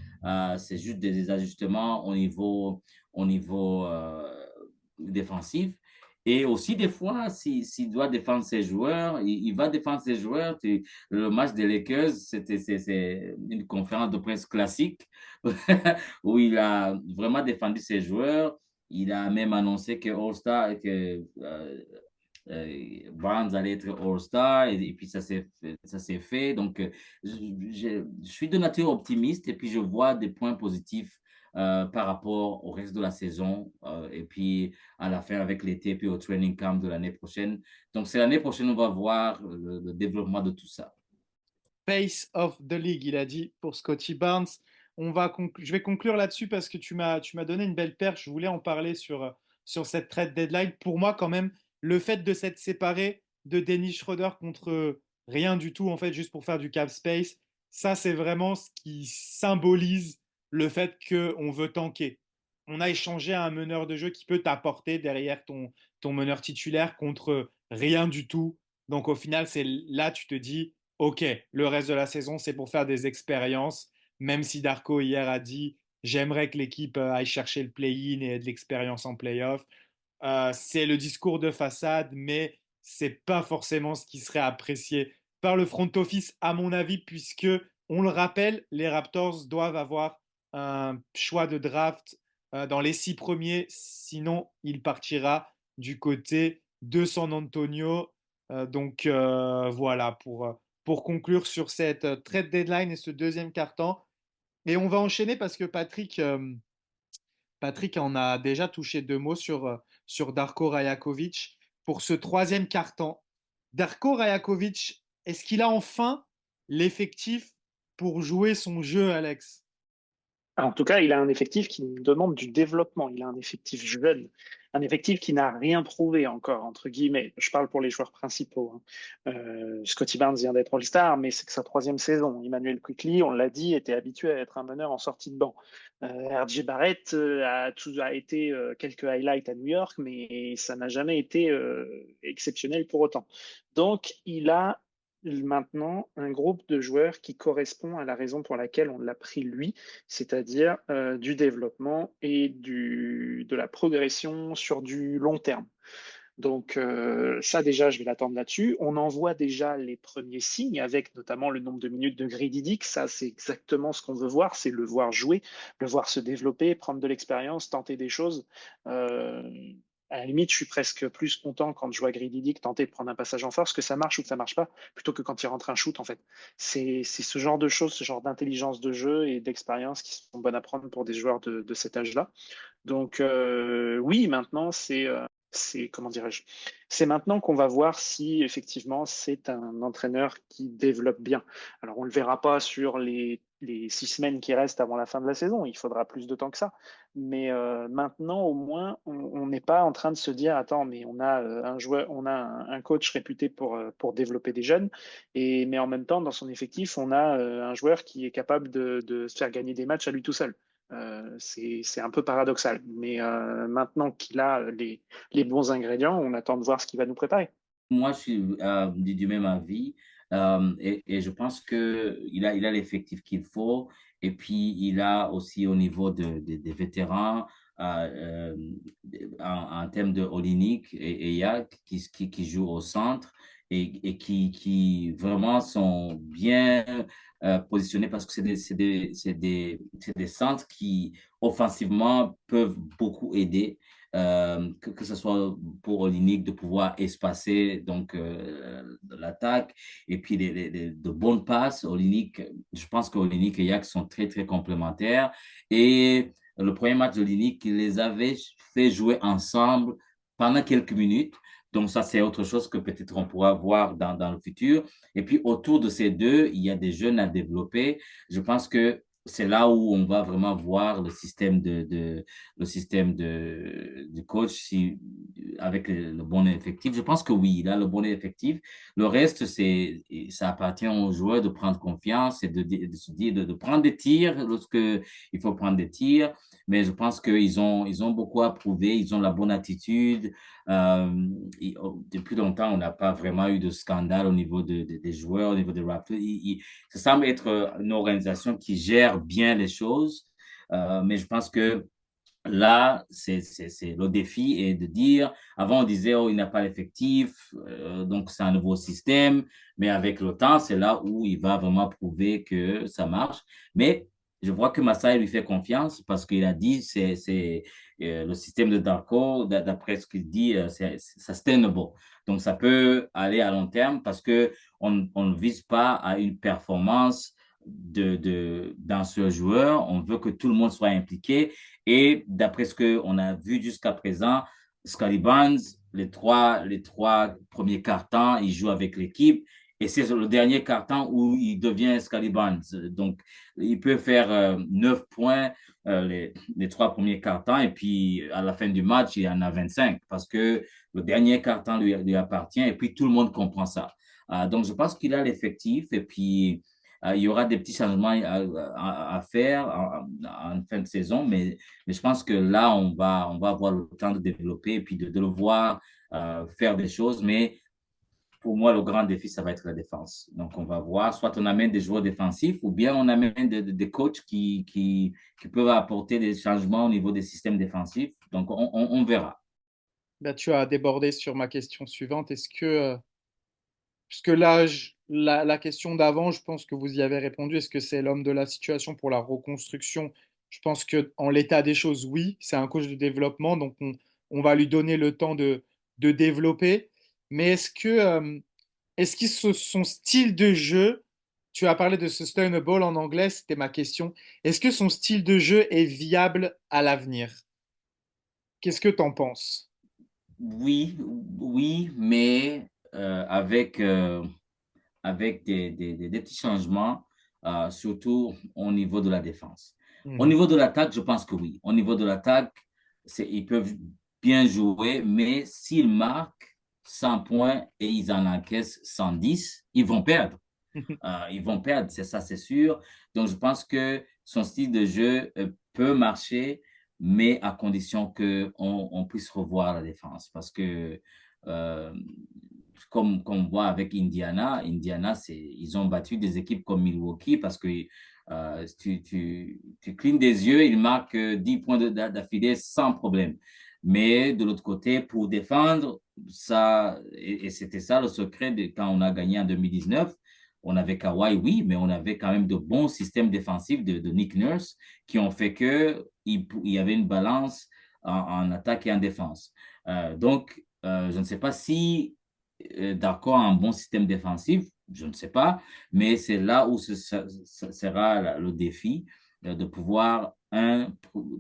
c'est juste des ajustements au niveau défensif. Et aussi, des fois, s'il doit défendre ses joueurs, il va défendre ses joueurs. Le match des Lakers, c'est une conférence de presse classique où il a vraiment défendu ses joueurs. Il a même annoncé que All-Star, que Barnes allait être All-Star et puis ça s'est fait. Donc, je suis de nature optimiste et puis je vois des points positifs par rapport au reste de la saison et puis à la fin avec l'été puis au training camp de l'année prochaine. Donc, c'est l'année prochaine on va voir le développement de tout ça. Pace of the League, il a dit pour Scotty Barnes. Je vais conclure là-dessus parce que tu m'as donné une belle perche. Je voulais en parler sur cette trade deadline. Pour moi, quand même, le fait de s'être séparé de Dennis Schroeder contre rien du tout, en fait, juste pour faire du cap space, ça, c'est vraiment ce qui symbolise le fait qu'on veut tanker. On a échangé un meneur de jeu qui peut t'apporter derrière ton meneur titulaire contre rien du tout. Donc, au final, c'est là, tu te dis, OK, le reste de la saison, c'est pour faire des expériences, même si Darko hier a dit j'aimerais que l'équipe aille chercher le play-in et ait de l'expérience en play-off. C'est le discours de façade, mais c'est pas forcément ce qui serait apprécié par le front office, à mon avis, puisque, on le rappelle, les Raptors doivent avoir un choix de draft dans les 6 premiers, sinon il partira du côté de San Antonio. Donc voilà, pour conclure sur cette trade deadline et ce deuxième quart-temps. Et on va enchaîner parce que Patrick en a déjà touché 2 mots sur Darko Rajakovic. Pour ce troisième quart-temps, Darko Rajakovic, est-ce qu'il a enfin l'effectif pour jouer son jeu, Alex? En tout cas, il a un effectif qui demande du développement. Il a un effectif jeune, un effectif qui n'a rien prouvé encore, entre guillemets. Je parle pour les joueurs principaux, hein. Scotty Barnes vient d'être All-Star, mais c'est que sa 3e saison. Emmanuel Quickley, on l'a dit, était habitué à être un meneur en sortie de banc. RJ Barrett a été quelques highlights à New York, mais ça n'a jamais été exceptionnel pour autant. Donc, il a maintenant un groupe de joueurs qui correspond à la raison pour laquelle on l'a pris lui, c'est-à-dire du développement et de la progression sur du long terme. Donc ça déjà, je vais l'attendre là-dessus. On en voit déjà les premiers signes avec notamment le nombre de minutes de Grady Dick. Ça, c'est exactement ce qu'on veut voir, c'est le voir jouer, le voir se développer, prendre de l'expérience, tenter des choses. À la limite, je suis presque plus content quand je vois Grady Dick tenter de prendre un passage en force, que ça marche ou que ça marche pas, plutôt que quand il rentre un shoot, en fait. C'est ce genre de choses, ce genre d'intelligence de jeu et d'expérience qui sont bonnes à prendre pour des joueurs de cet âge-là. Donc oui, maintenant, c'est comment dirais-je, c'est maintenant qu'on va voir si effectivement c'est un entraîneur qui développe bien. Alors on ne le verra pas sur les 6 semaines qui restent avant la fin de la saison, il faudra plus de temps que ça. Mais maintenant au moins on n'est pas en train de se dire attends mais on a un joueur, on a un coach réputé pour développer des jeunes, mais en même temps dans son effectif on a un joueur qui est capable de se faire gagner des matchs à lui tout seul. C'est un peu paradoxal, mais maintenant qu'il a les bons ingrédients, on attend de voir ce qu'il va nous préparer. Moi, je suis du même avis et je pense qu'il a l'effectif qu'il faut. Et puis, il a aussi au niveau des vétérans, euh, en termes de Olynyk et Yak qui jouent au centre et qui vraiment sont bien positionnés parce que c'est des centres qui, offensivement, peuvent beaucoup aider que ce soit pour Olynyk de pouvoir espacer donc l'attaque et puis de bonnes passes. Olynyk, je pense qu'Olynyk et Yak sont très très complémentaires et le premier match d'Olynyk, il les avait fait jouer ensemble pendant quelques minutes. Donc ça, c'est autre chose que peut-être on pourra voir dans le futur. Et puis autour de ces deux, il y a des jeunes à développer. Je pense que c'est là où on va vraiment voir le système du coach si, avec le bon effectif. Je pense que oui, il a le bon effectif. Le reste, ça appartient aux joueurs de prendre confiance et de se dire, de prendre des tirs lorsque il faut prendre des tirs. Mais je pense ils ont beaucoup à prouver. Ils ont la bonne attitude. Depuis longtemps, on n'a pas vraiment eu de scandale au niveau des joueurs, au niveau des Raptors. Ça semble être une organisation qui gère bien les choses. Mais je pense que là, c'est le défi est de dire, avant on disait, oh, il n'a pas l'effectif, donc c'est un nouveau système, mais avec le temps, c'est là où il va vraiment prouver que ça marche. Mais je vois que Masai lui fait confiance parce qu'il a dit, le système de Darko, d'après ce qu'il dit, c'est sustainable. Donc ça peut aller à long terme parce que on ne vise pas à une performance dans ce joueur, on veut que tout le monde soit impliqué et d'après ce qu'on a vu jusqu'à présent, Scottie Barnes, les trois premiers cartons, il joue avec l'équipe. Et c'est le dernier carton où il devient Scottie Barnes. Donc, il peut faire 9 points les 3 premiers cartons. Et puis, à la fin du match, il en a 25 parce que le dernier carton lui appartient. Et puis, tout le monde comprend ça. Donc, je pense qu'il a l'effectif. Et puis, il y aura des petits changements à faire en fin de saison, mais je pense que là, on va avoir le temps de développer et puis de le voir faire des choses. Mais pour moi, le grand défi, ça va être la défense. Donc, on va voir, soit on amène des joueurs défensifs ou bien on amène des coachs qui peuvent apporter des changements au niveau des systèmes défensifs. Donc, on verra. Bah, tu as débordé sur ma question suivante. Parce que là, la question d'avant, je pense que vous y avez répondu. Est-ce que c'est l'homme de la situation pour la reconstruction? Je pense que en l'état des choses, oui, c'est un coach de développement, donc on va lui donner le temps de développer. Mais est-ce que son style de jeu, tu as parlé de sustainable en anglais, c'était ma question. Est-ce que son style de jeu est viable à l'avenir? Qu'est-ce que tu en penses? Oui, oui, mais avec des petits changements, surtout au niveau de la défense. Au Mhm. niveau de l'attaque, je pense que oui. Au niveau de l'attaque, ils peuvent bien jouer, mais s'ils marquent 100 points et ils en encaissent 110, ils vont perdre. Ils vont perdre, c'est ça, c'est sûr. Donc, je pense que son style de jeu peut marcher, mais à condition qu'on puisse revoir la défense. Parce que, euh, comme on voit avec Indiana, ils ont battu des équipes comme Milwaukee parce que tu clignes des yeux, ils marquent 10 points d'affilée sans problème. Mais de l'autre côté, pour défendre, ça, et c'était ça le secret de quand on a gagné en 2019, on avait Kawhi, oui, mais on avait quand même de bons systèmes défensifs de Nick Nurse qui ont fait qu'il y avait une balance en attaque et en défense. Je ne sais pas si Darko a un bon système défensif, je ne sais pas, mais c'est là où ce sera le défi de pouvoir,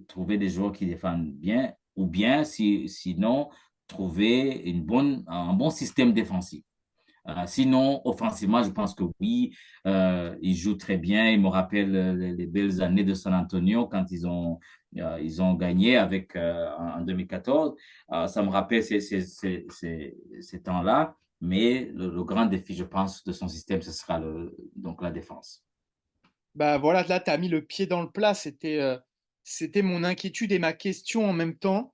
trouver des joueurs qui défendent bien, ou bien, sinon, trouver un bon système défensif. Sinon, offensivement, je pense que oui, ils jouent très bien. Ils me rappellent les belles années de San Antonio quand ils ont gagné en 2014. Ça me rappelle ces temps-là. Mais le grand défi, je pense, de son système, ce sera donc la défense. Bah voilà, là, tu as mis le pied dans le plat. C'était mon inquiétude et ma question en même temps.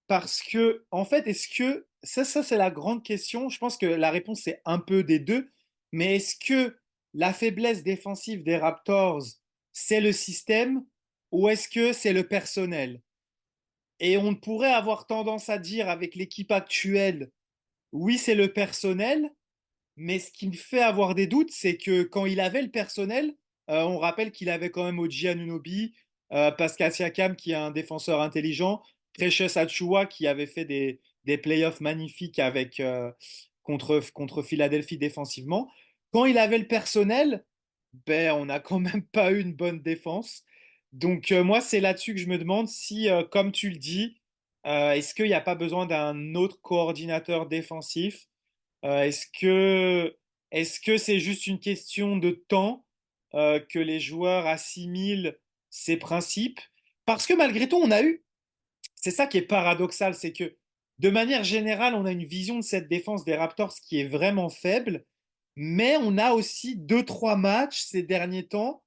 Parce que, en fait, est-ce que, ça c'est la grande question. Je pense que la réponse, c'est un peu des deux. Mais est-ce que la faiblesse défensive des Raptors, c'est le système ou est-ce que c'est le personnel? Et on pourrait avoir tendance à dire avec l'équipe actuelle, oui, c'est le personnel, mais ce qui me fait avoir des doutes, c'est que quand il avait le personnel, on rappelle qu'il avait quand même Oji Anunoby, Pascal Siakam qui est un défenseur intelligent, Precious Achiuwa qui avait fait des playoffs magnifiques contre Philadelphie défensivement. Quand il avait le personnel, ben, on n'a quand même pas eu une bonne défense. Donc moi, c'est là-dessus que je me demande si, comme tu le dis, est-ce qu'il n'y a pas besoin d'un autre coordinateur défensif? Est-ce que c'est juste une question de temps que les joueurs assimilent ces principes? Parce que malgré tout, c'est ça qui est paradoxal, c'est que de manière générale, on a une vision de cette défense des Raptors qui est vraiment faible, mais on a aussi deux, trois matchs ces derniers temps.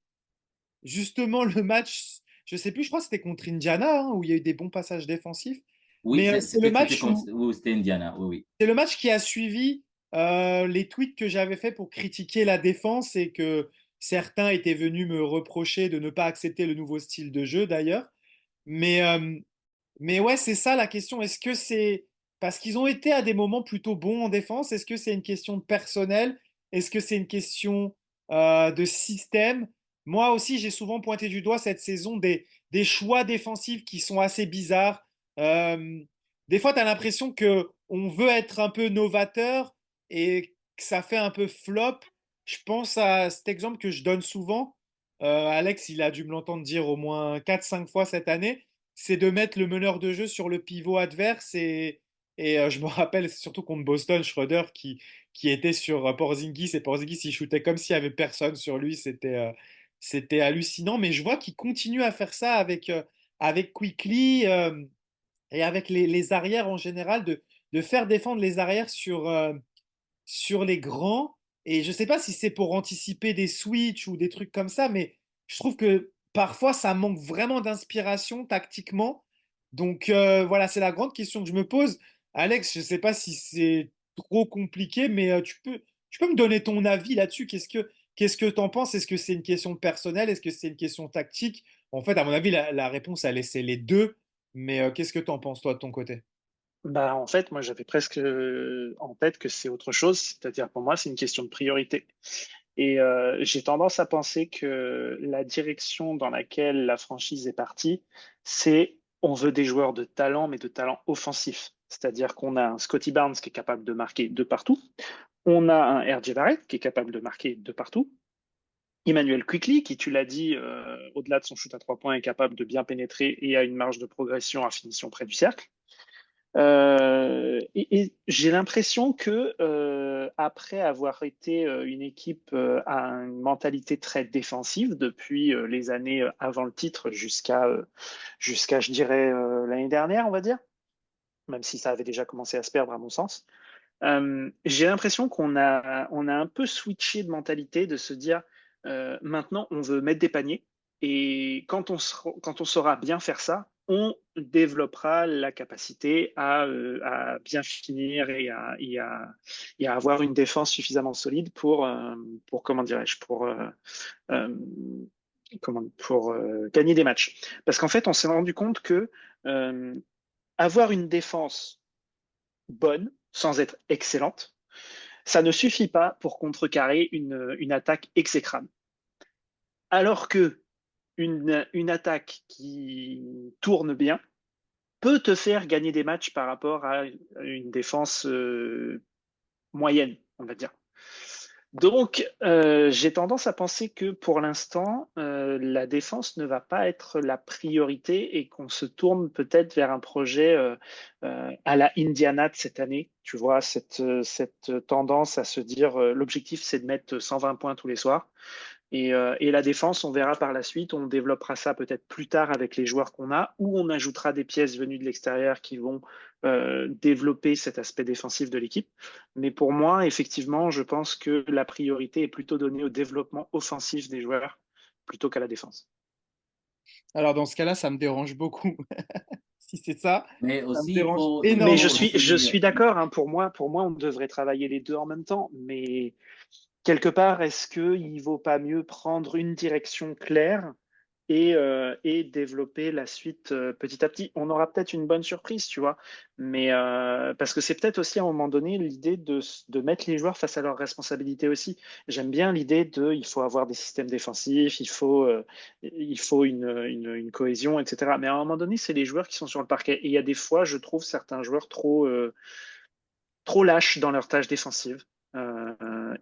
Justement, le match, je sais plus, je crois que c'était contre Indiana, hein, où il y a eu des bons passages défensifs. Oui, Mais c'est le match oui, c'était Indiana. Oui, oui. c'est le match qui a suivi les tweets que j'avais fait pour critiquer la défense et que certains étaient venus me reprocher de ne pas accepter le nouveau style de jeu d'ailleurs. Mais, euh, mais ouais, c'est ça la question. Est-ce que c'est parce qu'ils ont été à des moments plutôt bons en défense? Est-ce que c'est une question de personnel? Est-ce que c'est une question de système? Moi aussi, j'ai souvent pointé du doigt cette saison des choix défensifs qui sont assez bizarres. Euh, des fois, tu as l'impression que on veut être un peu novateur et que ça fait un peu flop. Je pense à cet exemple que je donne souvent. Alex, il a dû me l'entendre dire au moins 4 5 fois cette année, c'est de mettre le meneur de jeu sur le pivot adverse. Et je me rappelle surtout contre Boston, Schroeder qui était sur Porzingis, et Porzingis, il shootait comme s'il n'y avait personne sur lui. C'était hallucinant. Mais je vois qu'il continue à faire ça avec Quickly et avec les arrières en général, de faire défendre les arrières sur les grands. Et je ne sais pas si c'est pour anticiper des switches ou des trucs comme ça, mais je trouve que parfois ça manque vraiment d'inspiration tactiquement. Donc voilà, c'est la grande question que je me pose. Alex, je ne sais pas si c'est trop compliqué, mais tu peux me donner ton avis là-dessus. Qu'est-ce que tu en penses? Est-ce que c'est une question personnelle? Est-ce que c'est une question tactique? En fait, à mon avis, la réponse, elle est les deux. Mais qu'est-ce que tu en penses, toi, de ton côté? Bah, en fait, moi, j'avais presque en tête que c'est autre chose, c'est-à-dire pour moi, c'est une question de priorité. Et j'ai tendance à penser que la direction dans laquelle la franchise est partie, c'est on veut des joueurs de talent, mais de talent offensif. C'est-à-dire qu'on a un Scotty Barnes qui est capable de marquer de partout, on a un R.J. Barrett qui est capable de marquer de partout, Emmanuel Quickly, qui, tu l'as dit, au-delà de son shoot à 3 points, est capable de bien pénétrer et a une marge de progression à finition près du cercle. Et j'ai l'impression que après avoir été une équipe à une mentalité très défensive depuis les années avant le titre jusqu'à je dirais l'année dernière, on va dire, même si ça avait déjà commencé à se perdre à mon sens. J'ai l'impression qu'on a un peu switché de mentalité, de se dire maintenant on veut mettre des paniers et quand on saura bien faire ça, on développera la capacité à bien finir et à avoir une défense suffisamment solide pour comment dirais-je, euh, pour gagner des matchs. Parce qu'en fait, on s'est rendu compte que euh, avoir une défense bonne, sans être excellente, ça ne suffit pas pour contrecarrer une attaque exécrable. Alors que une attaque qui tourne bien peut te faire gagner des matchs par rapport à une défense moyenne, on va dire. Donc, j'ai tendance à penser que pour l'instant, la défense ne va pas être la priorité et qu'on se tourne peut-être vers un projet à la Indiana de cette année. Tu vois, cette tendance à se dire, l'objectif, c'est de mettre 120 points tous les soirs. Et la défense, on verra par la suite, on développera ça peut-être plus tard avec les joueurs qu'on a, ou on ajoutera des pièces venues de l'extérieur qui vont développer cet aspect défensif de l'équipe. Mais pour moi, effectivement, je pense que la priorité est plutôt donnée au développement offensif des joueurs plutôt qu'à la défense. Alors dans ce cas-là, ça me dérange beaucoup. Si c'est ça, Mais ça me aussi, dérange Mais il je énormément. faut suis, aussi je dire, suis d'accord, hein, pour moi, on devrait travailler les deux en même temps. Mais quelque part, est-ce qu'il ne vaut pas mieux prendre une direction claire et développer la suite petit à petit? On aura peut-être une bonne surprise, tu vois. Mais parce que c'est peut-être aussi à un moment donné l'idée de mettre les joueurs face à leurs responsabilités aussi. J'aime bien l'idée il faut avoir des systèmes défensifs, il faut une cohésion, etc. Mais à un moment donné, c'est les joueurs qui sont sur le parquet. Et il y a des fois, je trouve certains joueurs trop lâches dans leurs tâches défensives.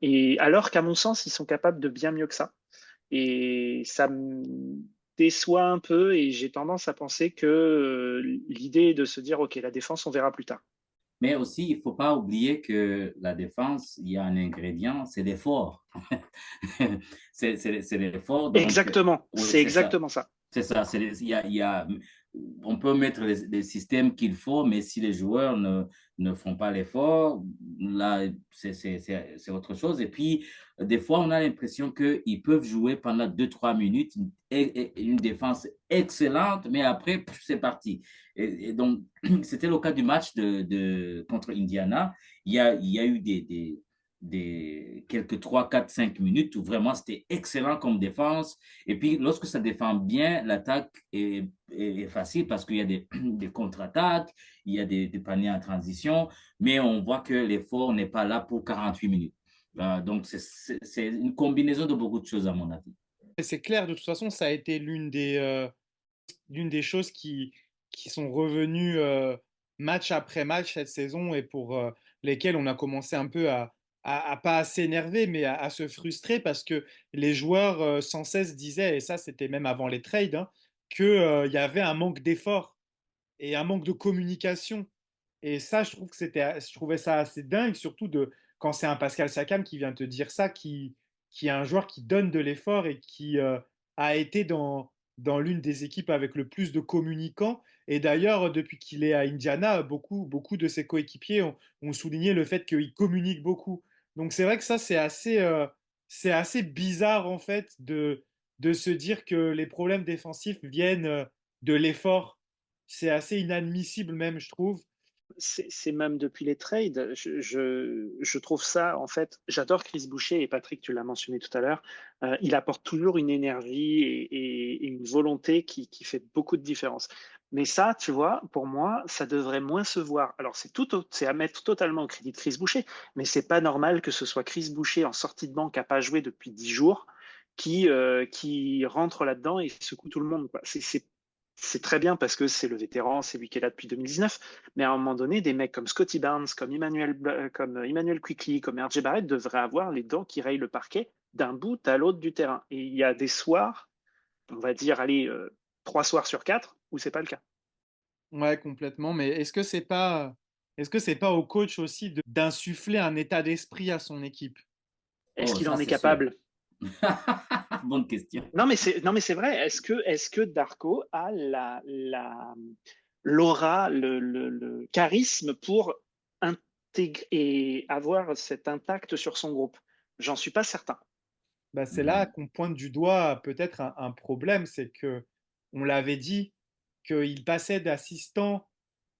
Et alors qu'à mon sens, ils sont capables de bien mieux que ça. Et ça me déçoit un peu et j'ai tendance à penser que l'idée est de se dire, OK, la défense, on verra plus tard. mais aussi, il faut pas oublier que la défense, il y a un ingrédient, c'est l'effort. C'est l'effort, donc, Exactement, oui, c'est c'est ça. exactement ça. C'est ça, on peut mettre les systèmes qu'il faut, mais si les joueurs ne font pas l'effort, là, c'est autre chose. Et puis, des fois, on a l'impression qu'ils peuvent jouer pendant 2, 3 minutes une défense excellente, mais après, c'est parti. Et donc, c'était le cas du match contre Indiana. Il y a eu quelques 3, 4, 5 minutes où vraiment c'était excellent comme défense. Et puis, lorsque ça défend bien, l'attaque est facile parce qu'il y a des contre-attaques, il y a des paniers en transition, mais on voit que l'effort n'est pas là pour 48 minutes. Donc, c'est une combinaison de beaucoup de choses, à mon avis. Et c'est clair, de toute façon, ça a été l'une des choses qui sont revenues match après match cette saison et pour lesquelles on a commencé un peu à pas à s'énerver, mais à se frustrer parce que les joueurs sans cesse disaient, et ça c'était même avant les trades, hein, qu'il y avait un manque d'effort et un manque de communication. Et ça, je trouvais ça assez dingue, surtout quand c'est un Pascal Siakam qui vient te dire ça, qui est un joueur qui donne de l'effort et qui a été dans l'une des équipes avec le plus de communicants. Et d'ailleurs, depuis qu'il est à Indiana, beaucoup de ses coéquipiers ont souligné le fait qu'il communique beaucoup. Donc c'est vrai que ça, c'est assez bizarre en fait de se dire que les problèmes défensifs viennent de l'effort. C'est assez inadmissible même, je trouve. C'est même depuis les trades. Je trouve ça, en fait, j'adore Chris Boucher et Patrick, tu l'as mentionné tout à l'heure. Il apporte toujours une énergie et une volonté qui fait beaucoup de différence. Mais ça, tu vois, pour moi, ça devrait moins se voir. Alors, c'est à mettre totalement au crédit de Chris Boucher, mais c'est pas normal que ce soit Chris Boucher en sortie de banc qui n'a pas joué depuis 10 jours qui rentre là-dedans et secoue tout le monde, quoi. C'est très bien parce que c'est le vétéran, c'est lui qui est là depuis 2019. Mais à un moment donné, des mecs comme Scotty Barnes, comme Emmanuel Quickly, comme RJ Barrett devraient avoir les dents qui rayent le parquet d'un bout à l'autre du terrain. Et il y a des soirs, on va dire, allez, 3 soirs sur 4, où c'est pas le cas. Ouais, complètement. Mais est-ce que c'est pas au coach aussi d'insuffler un état d'esprit à son équipe? Est-ce Oh, qu'il ça, en est c'est sûr. capable? Bonne question. Non, mais c'est vrai. Est-ce que Darko a l'aura, le charisme pour intégrer et avoir cet impact sur son groupe? J'en suis pas certain. Bah, c'est là Mhm. qu'on pointe du doigt peut-être un problème, c'est que on l'avait dit qu'il passait d'assistant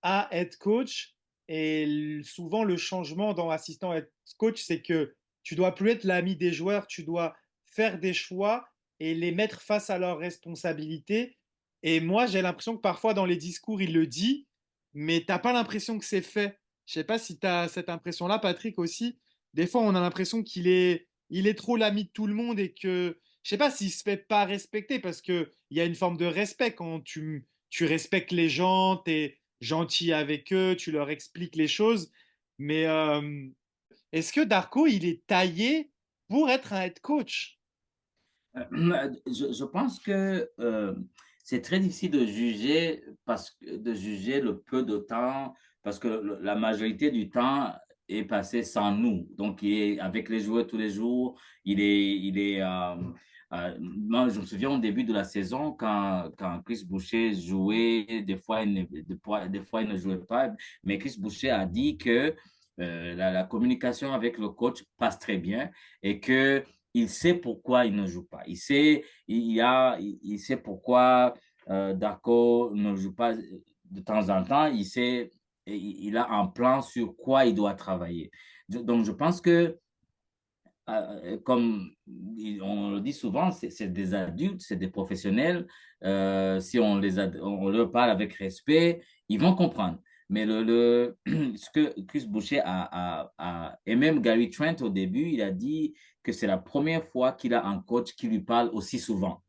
à head coach et souvent le changement dans assistant head coach, c'est que tu dois plus être l'ami des joueurs, tu dois faire des choix et les mettre face à leurs responsabilités. Et moi, j'ai l'impression que parfois dans les discours, il le dit, mais t'as pas l'impression que c'est fait. Je sais pas si tu as cette impression-là, Patrick aussi. Des fois, on a l'impression il est trop l'ami de tout le monde et que je sais pas s'il se fait pas respecter parce que il y a une forme de respect quand tu respectes les gens, tu es gentil avec eux, tu leur expliques les choses. Mais est-ce que Darko, il est taillé pour être un head coach? Je pense que c'est très difficile de juger, de juger le peu de temps, parce que la majorité du temps est passé sans nous. Donc, il est avec les joueurs tous les jours. Moi, je me souviens au début de la saison, quand Chris Boucher jouait, des fois il ne jouait pas, mais Chris Boucher a dit que la communication avec le coach passe très bien et que il sait pourquoi il ne joue pas. Il sait pourquoi Darko ne joue pas de temps en temps. Il a un plan sur quoi il doit travailler. Donc, je pense que, comme on le dit souvent, c'est des adultes, c'est des professionnels. Si on leur parle avec respect, ils vont comprendre. Mais ce que Chris Boucher et même Gary Trent au début, il a dit que c'est la première fois qu'il a un coach qui lui parle aussi souvent.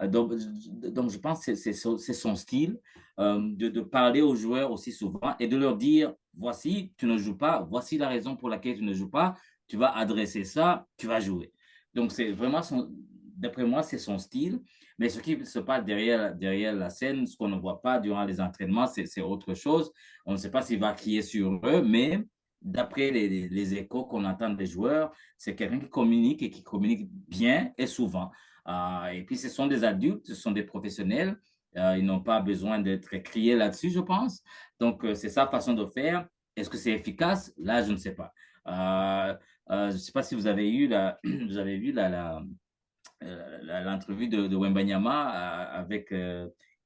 Donc, je pense que c'est son style de parler aux joueurs aussi souvent et de leur dire, voici, tu ne joues pas, voici la raison pour laquelle tu ne joues pas, tu vas adresser ça, tu vas jouer. Donc, c'est vraiment d'après moi, c'est son style. Mais ce qui se passe derrière la scène, ce qu'on ne voit pas durant les entraînements, c'est autre chose. On ne sait pas s'il va crier sur eux, mais d'après les échos qu'on entend des joueurs, c'est quelqu'un qui communique et qui communique bien et souvent. Et puis, ce sont des adultes, ce sont des professionnels. Ils n'ont pas besoin d'être criés là-dessus, je pense. Donc, c'est sa façon de faire. Est-ce que c'est efficace? Là, je ne sais pas. Je ne sais pas si vous avez vous avez vu l'entrevue de Wembanyama avec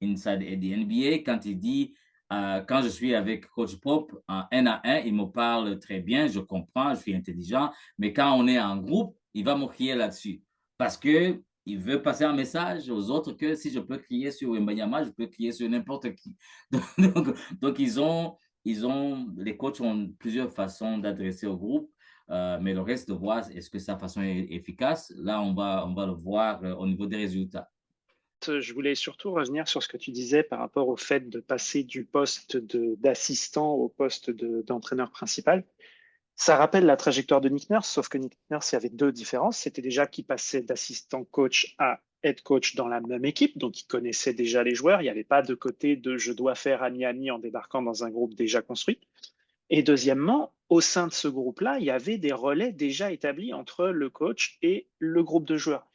Inside the NBA quand il dit quand je suis avec Coach Pop en 1 à 1, il me parle très bien, je comprends, je suis intelligent, mais quand on est en groupe, il va me crier là-dessus parce que il veut passer un message aux autres que si je peux crier sur Wembanyama, je peux crier sur n'importe qui. Donc les coachs ont plusieurs façons d'adresser au groupe. Mais le reste de voir, est-ce que sa façon est efficace? Là, on va le voir au niveau des résultats. Je voulais surtout revenir sur ce que tu disais par rapport au fait de passer du poste d'assistant au poste d'entraîneur principal. Ça rappelle la trajectoire de Nick Nurse, sauf que Nick Nurse, il y avait deux différences. C'était déjà qu'il passait d'assistant coach à head coach dans la même équipe, donc il connaissait déjà les joueurs. Il n'y avait pas de côté de je dois faire ami-ami en débarquant dans un groupe déjà construit. Et deuxièmement, au sein de ce groupe-là, il y avait des relais déjà établis entre le coach et le groupe de joueurs.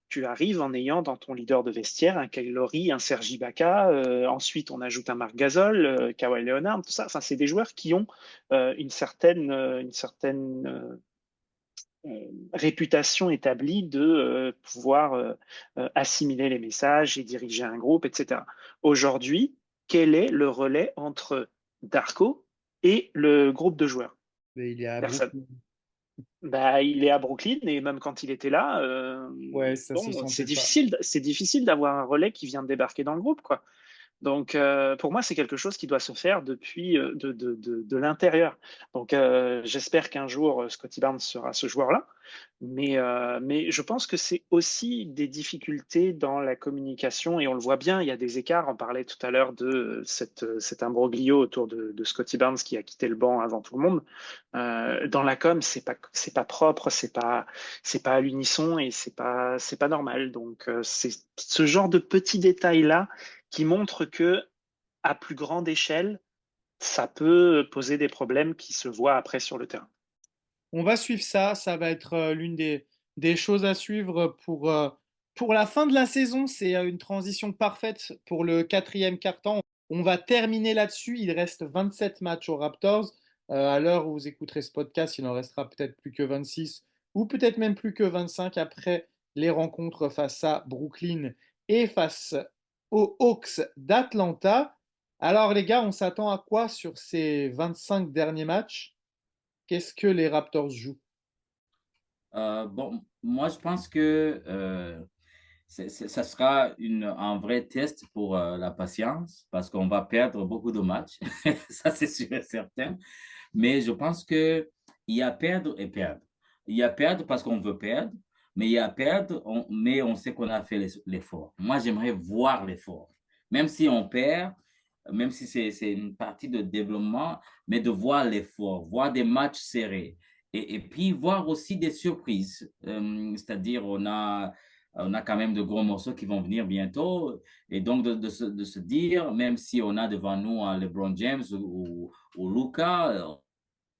Tu arrives en ayant dans ton leader de vestiaire un Kyle Lowry, un Serge Ibaka, ensuite on ajoute un Marc Gasol, Kawhi Leonard, tout ça. Enfin, c'est des joueurs qui ont une certaine réputation établie de pouvoir assimiler les messages et diriger un groupe, etc. Aujourd'hui, quel est le relais entre Darko et le groupe de joueurs? Mais il est à Personne. Brooklyn. Bah, il est à Brooklyn et même quand il était là, Ouais, ça se bon, sentait pas. c'est difficile d'avoir un relais qui vient de débarquer dans le groupe, quoi. Donc, pour moi, c'est quelque chose qui doit se faire depuis de l'intérieur. Donc, j'espère qu'un jour, Scottie Barnes sera ce joueur-là. Mais je pense que c'est aussi des difficultés dans la communication et on le voit bien, il y a des écarts. On parlait tout à l'heure de cet imbroglio autour de Scottie Barnes qui a quitté le banc avant tout le monde. Dans la com, c'est pas propre, c'est pas à l'unisson et c'est pas normal. Donc, c'est ce genre de petits détails-là qui montre que à plus grande échelle, ça peut poser des problèmes qui se voient après sur le terrain. On va suivre ça. Ça va être l'une des choses à suivre pour la fin de la saison. C'est une transition parfaite pour le quatrième quart-temps. On va terminer là-dessus. Il reste 27 matchs aux Raptors. À l'heure où vous écouterez ce podcast, il en restera peut-être plus que 26 ou peut-être même plus que 25 après les rencontres face à Brooklyn et face aux Hawks d'Atlanta. Alors les gars, on s'attend à quoi sur ces 25 derniers matchs? Qu'est-ce que les Raptors jouent? Bon, moi, je pense que ça sera un vrai test pour la patience parce qu'on va perdre beaucoup de matchs. Ça, c'est sûr et certain. Mais je pense que il y a perdre et perdre. Il y a perdre parce qu'on veut perdre, mais il y a perdre, mais on sait qu'on a fait l'effort. Moi, j'aimerais voir l'effort. Même si on perd, même si c'est une partie de développement, mais de voir l'effort, voir des matchs serrés. et puis voir aussi des surprises. C'est-à-dire, on a quand même de gros morceaux qui vont venir bientôt. Et donc, de se dire, même si on a devant nous un LeBron James ou Luka,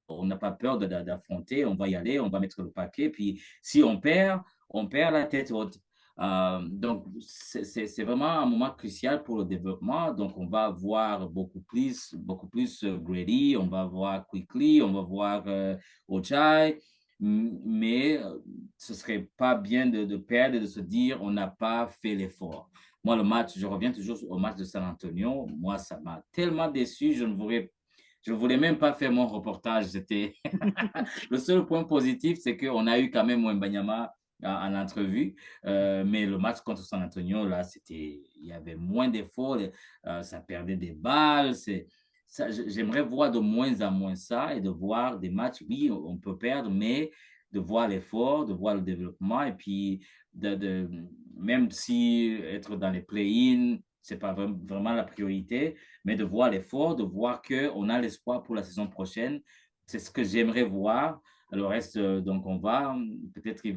on n'a pas peur d'affronter, on va y aller, on va mettre le paquet. Puis si on perd la tête haute. Donc, c'est vraiment un moment crucial pour le développement. Donc, on va voir beaucoup plus Grady, on va voir Quickly, on va voir Ochai. Mais ce serait pas bien de perdre et de se dire on n'a pas fait l'effort. Moi, le match, je reviens toujours au match de San Antonio. Moi, ça m'a tellement déçu, je ne voulais même pas faire mon reportage. C'était le seul point positif, c'est qu'on a eu quand même Wembanyama en entrevue. Mais le match contre San Antonio, là, il y avait moins d'efforts, ça perdait des balles. J'aimerais voir de moins en moins ça et de voir des matchs, oui, on peut perdre, mais de voir l'effort, de voir le développement et puis même si être dans les play-in, c'est pas vraiment la priorité, mais de voir l'effort, de voir qu'on a l'espoir pour la saison prochaine. C'est ce que j'aimerais voir. Le reste, donc on va, peut-être ils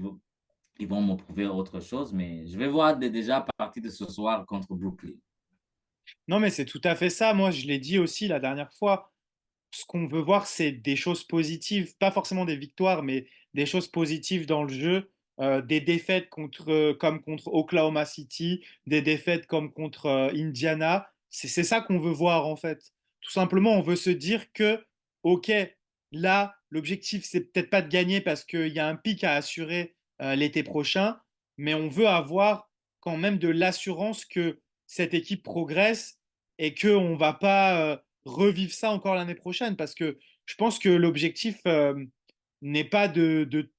vont me prouver autre chose, mais je vais voir déjà à partir de ce soir contre Brooklyn. Non, mais c'est tout à fait ça. Moi, je l'ai dit aussi la dernière fois. Ce qu'on veut voir, c'est des choses positives, pas forcément des victoires, mais des choses positives dans le jeu. Des défaites comme contre Oklahoma City, des défaites comme contre Indiana. C'est ça qu'on veut voir en fait. Tout simplement, on veut se dire que, ok, là, l'objectif, c'est peut-être pas de gagner parce qu'il y a un pic à assurer l'été prochain, mais on veut avoir quand même de l'assurance que cette équipe progresse et qu'on ne va pas revivre ça encore l'année prochaine parce que je pense que l'objectif n'est pas de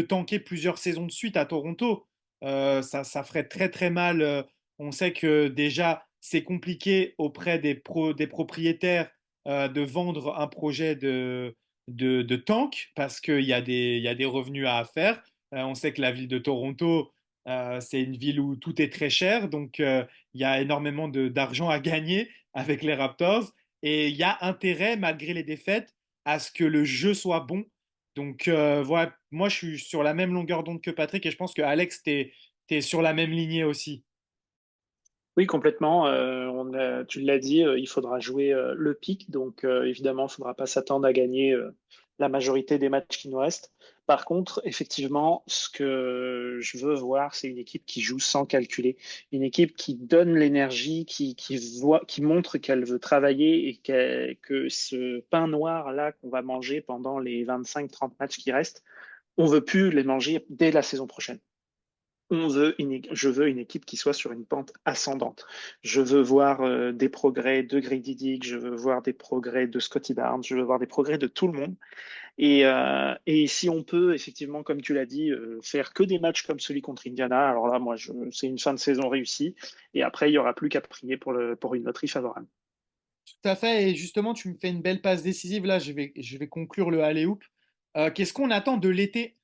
tanker plusieurs saisons de suite à Toronto. Ça ferait très très mal. On sait que déjà c'est compliqué auprès des propriétaires de vendre un projet de tank parce il y a des revenus à faire. On sait que la ville de Toronto, c'est une ville où tout est très cher, donc il y a énormément d'argent à gagner avec les Raptors. Et il y a intérêt, malgré les défaites, à ce que le jeu soit bon. Donc voilà, moi je suis sur la même longueur d'onde que Patrick et je pense que Alex, t'es sur la même lignée aussi. Oui, complètement. Tu l'as dit, il faudra jouer le pic, donc évidemment, il ne faudra pas s'attendre à gagner la majorité des matchs qui nous restent. Par contre, effectivement, ce que je veux voir, c'est une équipe qui joue sans calculer, une équipe qui donne l'énergie, qui montre qu'elle veut travailler et que ce pain noir là qu'on va manger pendant les 25-30 matchs qui restent, on veut plus les manger dès la saison prochaine. Je veux une équipe qui soit sur une pente ascendante. Je veux voir des progrès de Grady Dick, je veux voir des progrès de Scotty Barnes, je veux voir des progrès de tout le monde. Et si on peut, effectivement, comme tu l'as dit, faire que des matchs comme celui contre Indiana, alors là, c'est une fin de saison réussie. Et après, il n'y aura plus qu'à prier pour une loterie favorable. Tout à fait, et justement, tu me fais une belle passe décisive. Là, je vais conclure le alley-oop. Qu'est-ce qu'on attend de l'été?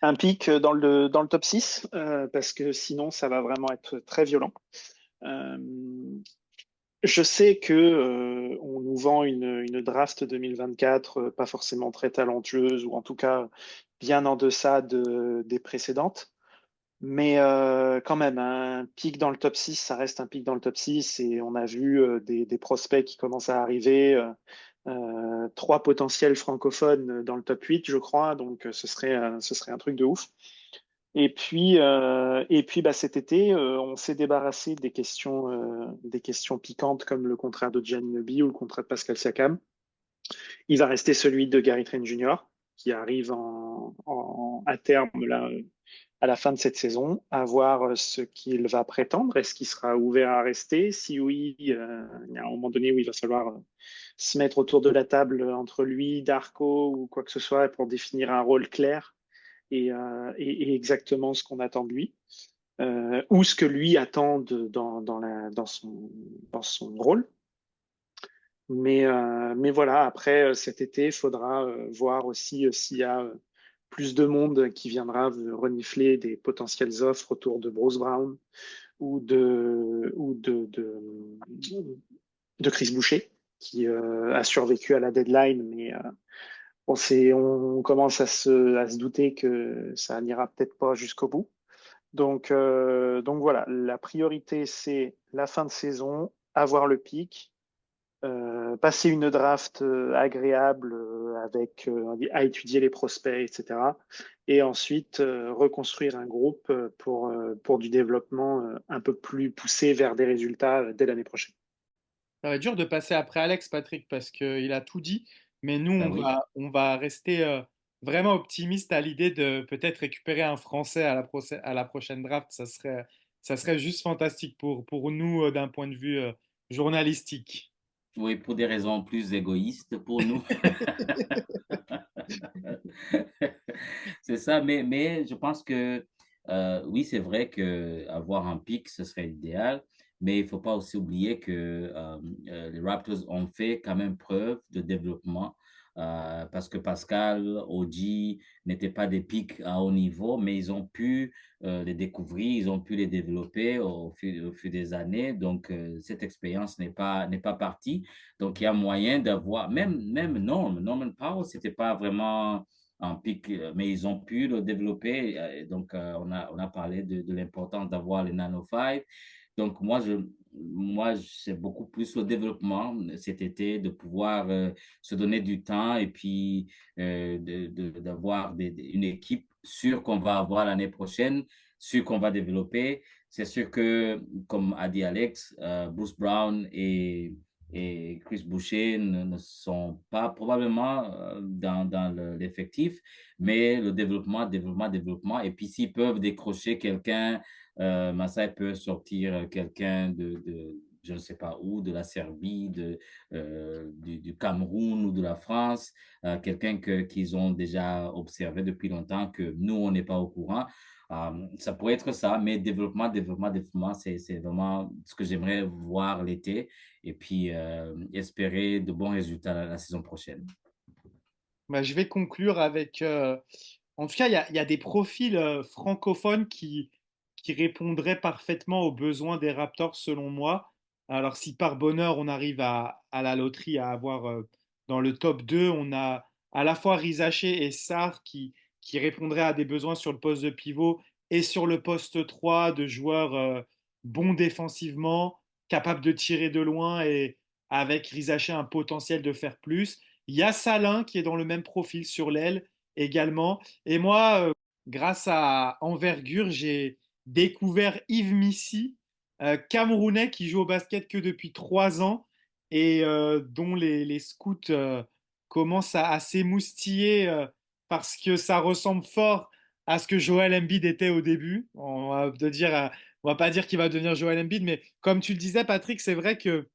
Un pic dans le top 6, parce que sinon, ça va vraiment être très violent. Euh, Je sais que on nous vend une draft 2024 pas forcément très talentueuse ou en tout cas bien en deçà des précédentes. Mais quand même, un pic dans le top 6, ça reste un pic dans le top 6 et on a vu des prospects qui commencent à arriver. Trois potentiels francophones dans le top 8, je crois. Donc ce serait un truc de ouf. Et puis bah, cet été, on s'est débarrassé des questions piquantes comme le contrat de Giannobi ou le contrat de Pascal Siakam. Il va rester celui de Gary Trent Jr. qui arrive à terme là, à la fin de cette saison, à voir ce qu'il va prétendre. Est-ce qu'il sera ouvert à rester? Si oui, il y a un moment donné où il va falloir se mettre autour de la table entre lui, Darko ou quoi que ce soit pour définir un rôle clair et exactement ce qu'on attend de lui, ou ce que lui attend dans son rôle. Mais voilà, après cet été, il faudra voir aussi s'il y a plus de monde qui viendra renifler des potentielles offres autour de Bruce Brown ou de Chris Boucher, qui a survécu à la deadline, mais Bon, on commence à se douter que ça n'ira peut-être pas jusqu'au bout. Donc voilà, la priorité, c'est la fin de saison, avoir le pic, passer une draft agréable avec à étudier les prospects, etc. Et ensuite reconstruire un groupe pour du développement un peu plus poussé vers des résultats dès l'année prochaine. Ça va être dur de passer après Alex, Patrick, parce qu'il a tout dit. Mais nous, Ben oui. on va rester vraiment optimiste à l'idée de peut-être récupérer un Français à la prochaine draft. Ça serait juste fantastique pour nous d'un point de vue journalistique. Oui, pour des raisons plus égoïstes pour nous. C'est ça, mais je pense que oui, c'est vrai que avoir un pic, ce serait idéal, mais il faut pas aussi oublier que les Raptors ont fait quand même preuve de développement parce que Pascal, OG n'étaient pas des pics à haut niveau, mais ils ont pu les découvrir, ils ont pu les développer au fil des années. Donc, cette expérience n'est pas partie. Donc, il y a moyen d'avoir, même Norman Powell, c'était pas vraiment en pic, mais ils ont pu le développer. Donc, on a parlé de l'importance d'avoir les Nano 5. Donc, moi, c'est beaucoup plus le développement cet été, de pouvoir se donner du temps et puis d'avoir une équipe sûre qu'on va avoir l'année prochaine, sûre qu'on va développer. C'est sûr que, comme a dit Alex, Bruce Brown et Chris Boucher ne sont pas probablement dans l'effectif, mais le développement. Et puis, s'ils peuvent décrocher quelqu'un, Masai peut sortir quelqu'un je ne sais pas où, de la Serbie, du Cameroun ou de la France, quelqu'un qu'ils ont déjà observé depuis longtemps, que nous, on n'est pas au courant. Ça pourrait être ça, mais développement, c'est vraiment ce que j'aimerais voir l'été et puis espérer de bons résultats la saison prochaine. Bah, je vais conclure avec. En tout cas, il y a des profils francophones qui répondraient parfaitement aux besoins des Raptors, selon moi. Alors, si par bonheur, on arrive à la loterie à avoir dans le top 2, on a à la fois Rizaché et Sarr qui répondraient à des besoins sur le poste de pivot et sur le poste 3 de joueurs bons défensivement, capables de tirer de loin et avec Rizaché un potentiel de faire plus. Il y a Salin qui est dans le même profil sur l'aile également. Et moi, grâce à Envergure, j'ai découvert Yves Missy, Camerounais qui joue au basket que depuis 3 ans et dont les scouts commencent à s'émoustiller parce que ça ressemble fort à ce que Joel Embiid était au début. On va pas dire qu'il va devenir Joel Embiid, mais comme tu le disais, Patrick, c'est vrai que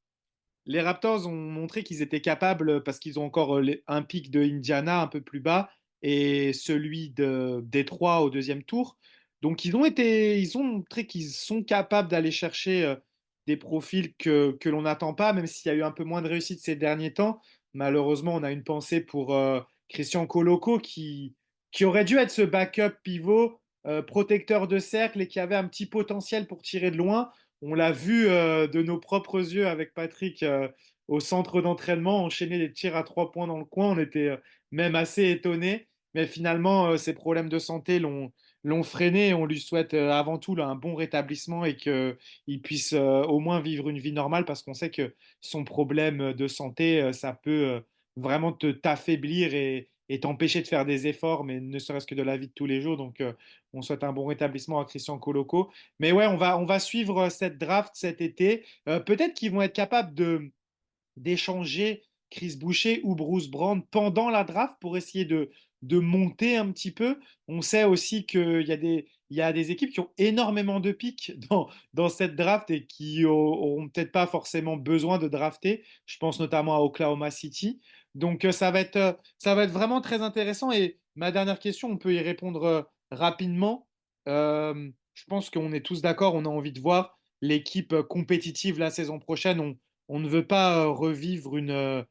les Raptors ont montré qu'ils étaient capables, parce qu'ils ont encore un pic de Indiana un peu plus bas et celui de Détroit au deuxième tour. Donc ils ont montré qu'ils sont capables d'aller chercher des profils que l'on n'attend pas, même s'il y a eu un peu moins de réussite ces derniers temps. Malheureusement, on a une pensée pour Christian Coloco qui aurait dû être ce backup pivot, protecteur de cercle et qui avait un petit potentiel pour tirer de loin. On l'a vu de nos propres yeux avec Patrick au centre d'entraînement, enchaîner des tirs à 3 points dans le coin. On était même assez étonnés. Mais finalement, ses problèmes de santé l'ont freiné. On lui souhaite avant tout là, un bon rétablissement et qu'il puisse au moins vivre une vie normale parce qu'on sait que son problème de santé, ça peut vraiment t'affaiblir et t'empêcher de faire des efforts, mais ne serait-ce que de la vie de tous les jours. Donc, on souhaite un bon rétablissement à Christian Coloco. Mais ouais, on va suivre cette draft cet été. Peut-être qu'ils vont être capables d'échanger Chris Boucher ou Bruce Brown pendant la draft pour essayer de monter un petit peu. On sait aussi il y a des équipes qui ont énormément de pics dans cette draft et qui auront peut-être pas forcément besoin de drafter. Je pense notamment à Oklahoma City. Donc ça va être vraiment très intéressant. Et ma dernière question, on peut y répondre rapidement. Je pense qu'on est tous d'accord, on a envie de voir l'équipe compétitive la saison prochaine. On ne veut pas revivre une.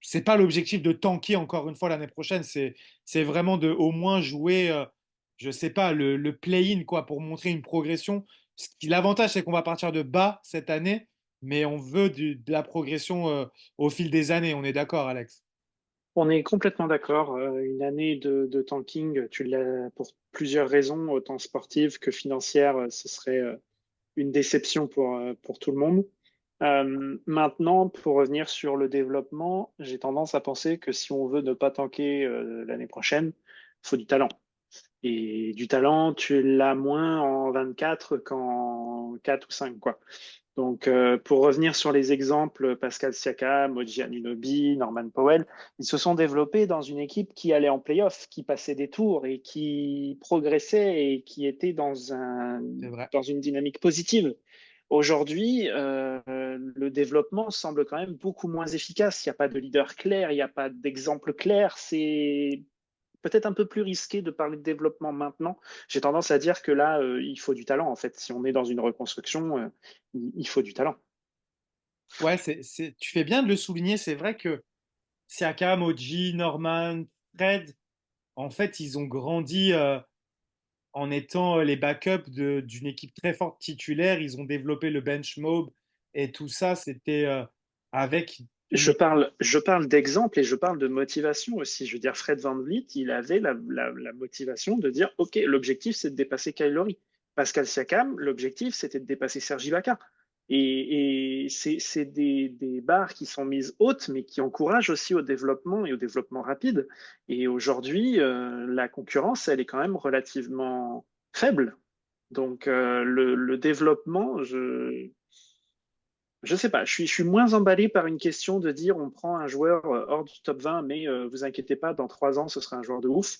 C'est pas l'objectif de tanker encore une fois l'année prochaine. C'est vraiment de au moins jouer, je sais pas, le play-in quoi, pour montrer une progression. L'avantage, c'est qu'on va partir de bas cette année, mais on veut de la progression au fil des années. On est d'accord, Alex? On est complètement d'accord. Une année de tanking, tu l'as pour plusieurs raisons, autant sportives que financières, ce serait une déception pour tout le monde. Maintenant, pour revenir sur le développement, j'ai tendance à penser que si on veut ne pas tanker l'année prochaine, il faut du talent. Et du talent, tu l'as moins en 24 qu'en 4 ou 5, quoi. Donc, pour revenir sur les exemples, Pascal Siakam, Moji Anunoby, Norman Powell, ils se sont développés dans une équipe qui allait en playoff, qui passait des tours et qui progressait et qui était C'est vrai. dans une dynamique positive. Aujourd'hui, le développement semble quand même beaucoup moins efficace. Il n'y a pas de leader clair, il n'y a pas d'exemple clair. C'est peut-être un peu plus risqué de parler de développement maintenant. J'ai tendance à dire que là, il faut du talent, en fait. Si on est dans une reconstruction, il faut du talent. Ouais, tu fais bien de le souligner. C'est vrai que Siakam, OG, Norman, Fred, en fait, ils ont grandi en étant les backups d'une équipe très forte titulaire. Ils ont développé le bench mob et tout ça, c'était avec une Je parle d'exemple et je parle de motivation aussi. Je veux dire, Fred VanVleet, il avait la motivation de dire, OK, l'objectif, c'est de dépasser Kyle Lowry. Pascal Siakam, l'objectif, c'était de dépasser Serge Ibaka. Et c'est des barres qui sont mises hautes, mais qui encouragent aussi au développement et au développement rapide. Et aujourd'hui, la concurrence, elle est quand même relativement faible. Donc, le développement, je sais pas, je suis moins emballé par une question de dire on prend un joueur hors du top 20, mais vous inquiétez pas, dans 3 ans, ce sera un joueur de ouf.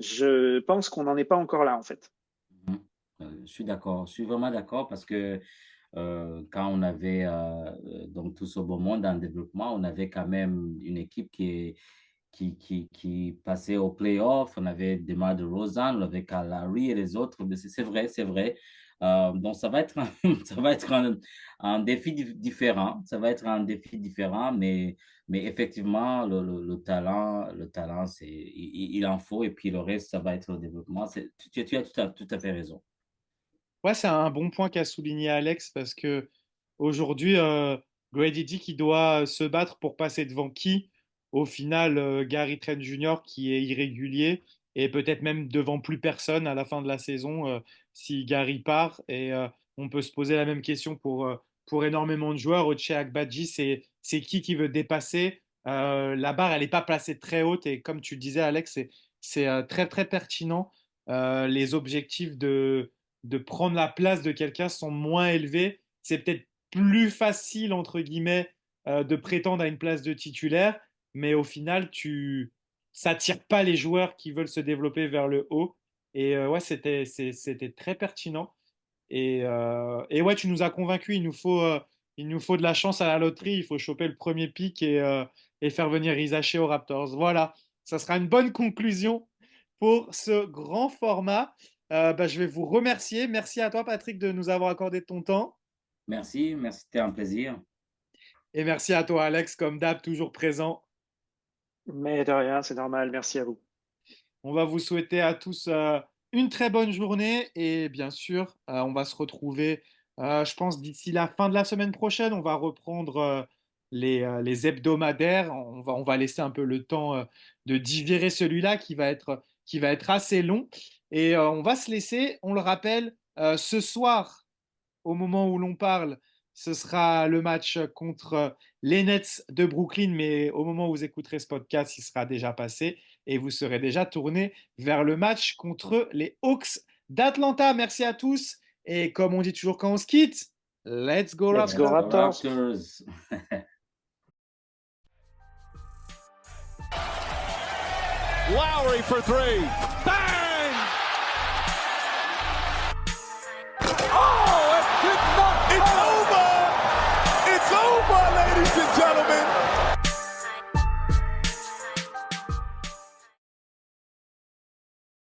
Je pense qu'on n'en est pas encore là, en fait. Mhm. Je suis d'accord, je suis vraiment d'accord parce que quand on avait donc tout ce beau monde en développement, on avait quand même une équipe qui passait au playoff. On avait DeMar DeRozan, on avait Kyle Lowry et les autres. Mais c'est vrai, c'est vrai. Donc, ça va être, ça va être un défi différent. Ça va être un défi différent, mais effectivement, le talent il en faut. Et puis le reste, ça va être le développement. Tu as tout à fait raison. Ouais, c'est un bon point qu'a souligné Alex parce que aujourd'hui, Grady Dick qui doit se battre pour passer devant qui? Au final, Gary Trent Jr. qui est irrégulier et peut-être même devant plus personne à la fin de la saison si Gary part. Et on peut se poser la même question pour énormément de joueurs. Ochai Agbaji, c'est qui veut dépasser? La barre, elle n'est pas placée très haute et comme tu le disais, Alex, c'est très très pertinent. Les objectifs de prendre la place de quelqu'un sont moins élevés. C'est peut-être plus facile, entre guillemets, de prétendre à une place de titulaire, mais au final, ça attire pas les joueurs qui veulent se développer vers le haut. Et ouais, c'était très pertinent. Et ouais, tu nous as convaincus. Il nous faut de la chance à la loterie. Il faut choper le premier pick et faire venir Isaché aux Raptors. Voilà, ça sera une bonne conclusion pour ce grand format. Bah, je vais vous remercier. Merci à toi, Patrick, de nous avoir accordé ton temps. Merci, merci, c'était un plaisir. Et merci à toi, Alex, comme d'hab, toujours présent. Mais de rien, c'est normal. Merci à vous. On va vous souhaiter à tous une très bonne journée et bien sûr, on va se retrouver, je pense, d'ici la fin de la semaine prochaine. On va reprendre les hebdomadaires. On va laisser un peu le temps de digérer celui-là qui va être assez long. Et on va se laisser, on le rappelle, ce soir, au moment où l'on parle, ce sera le match contre les Nets de Brooklyn, mais au moment où vous écouterez ce podcast, il sera déjà passé et vous serez déjà tourné vers le match contre les Hawks d'Atlanta. Merci à tous et comme on dit toujours quand on se quitte, let's go Let's go Raptors! Raptors! Raptors. Lowry for three. Bang!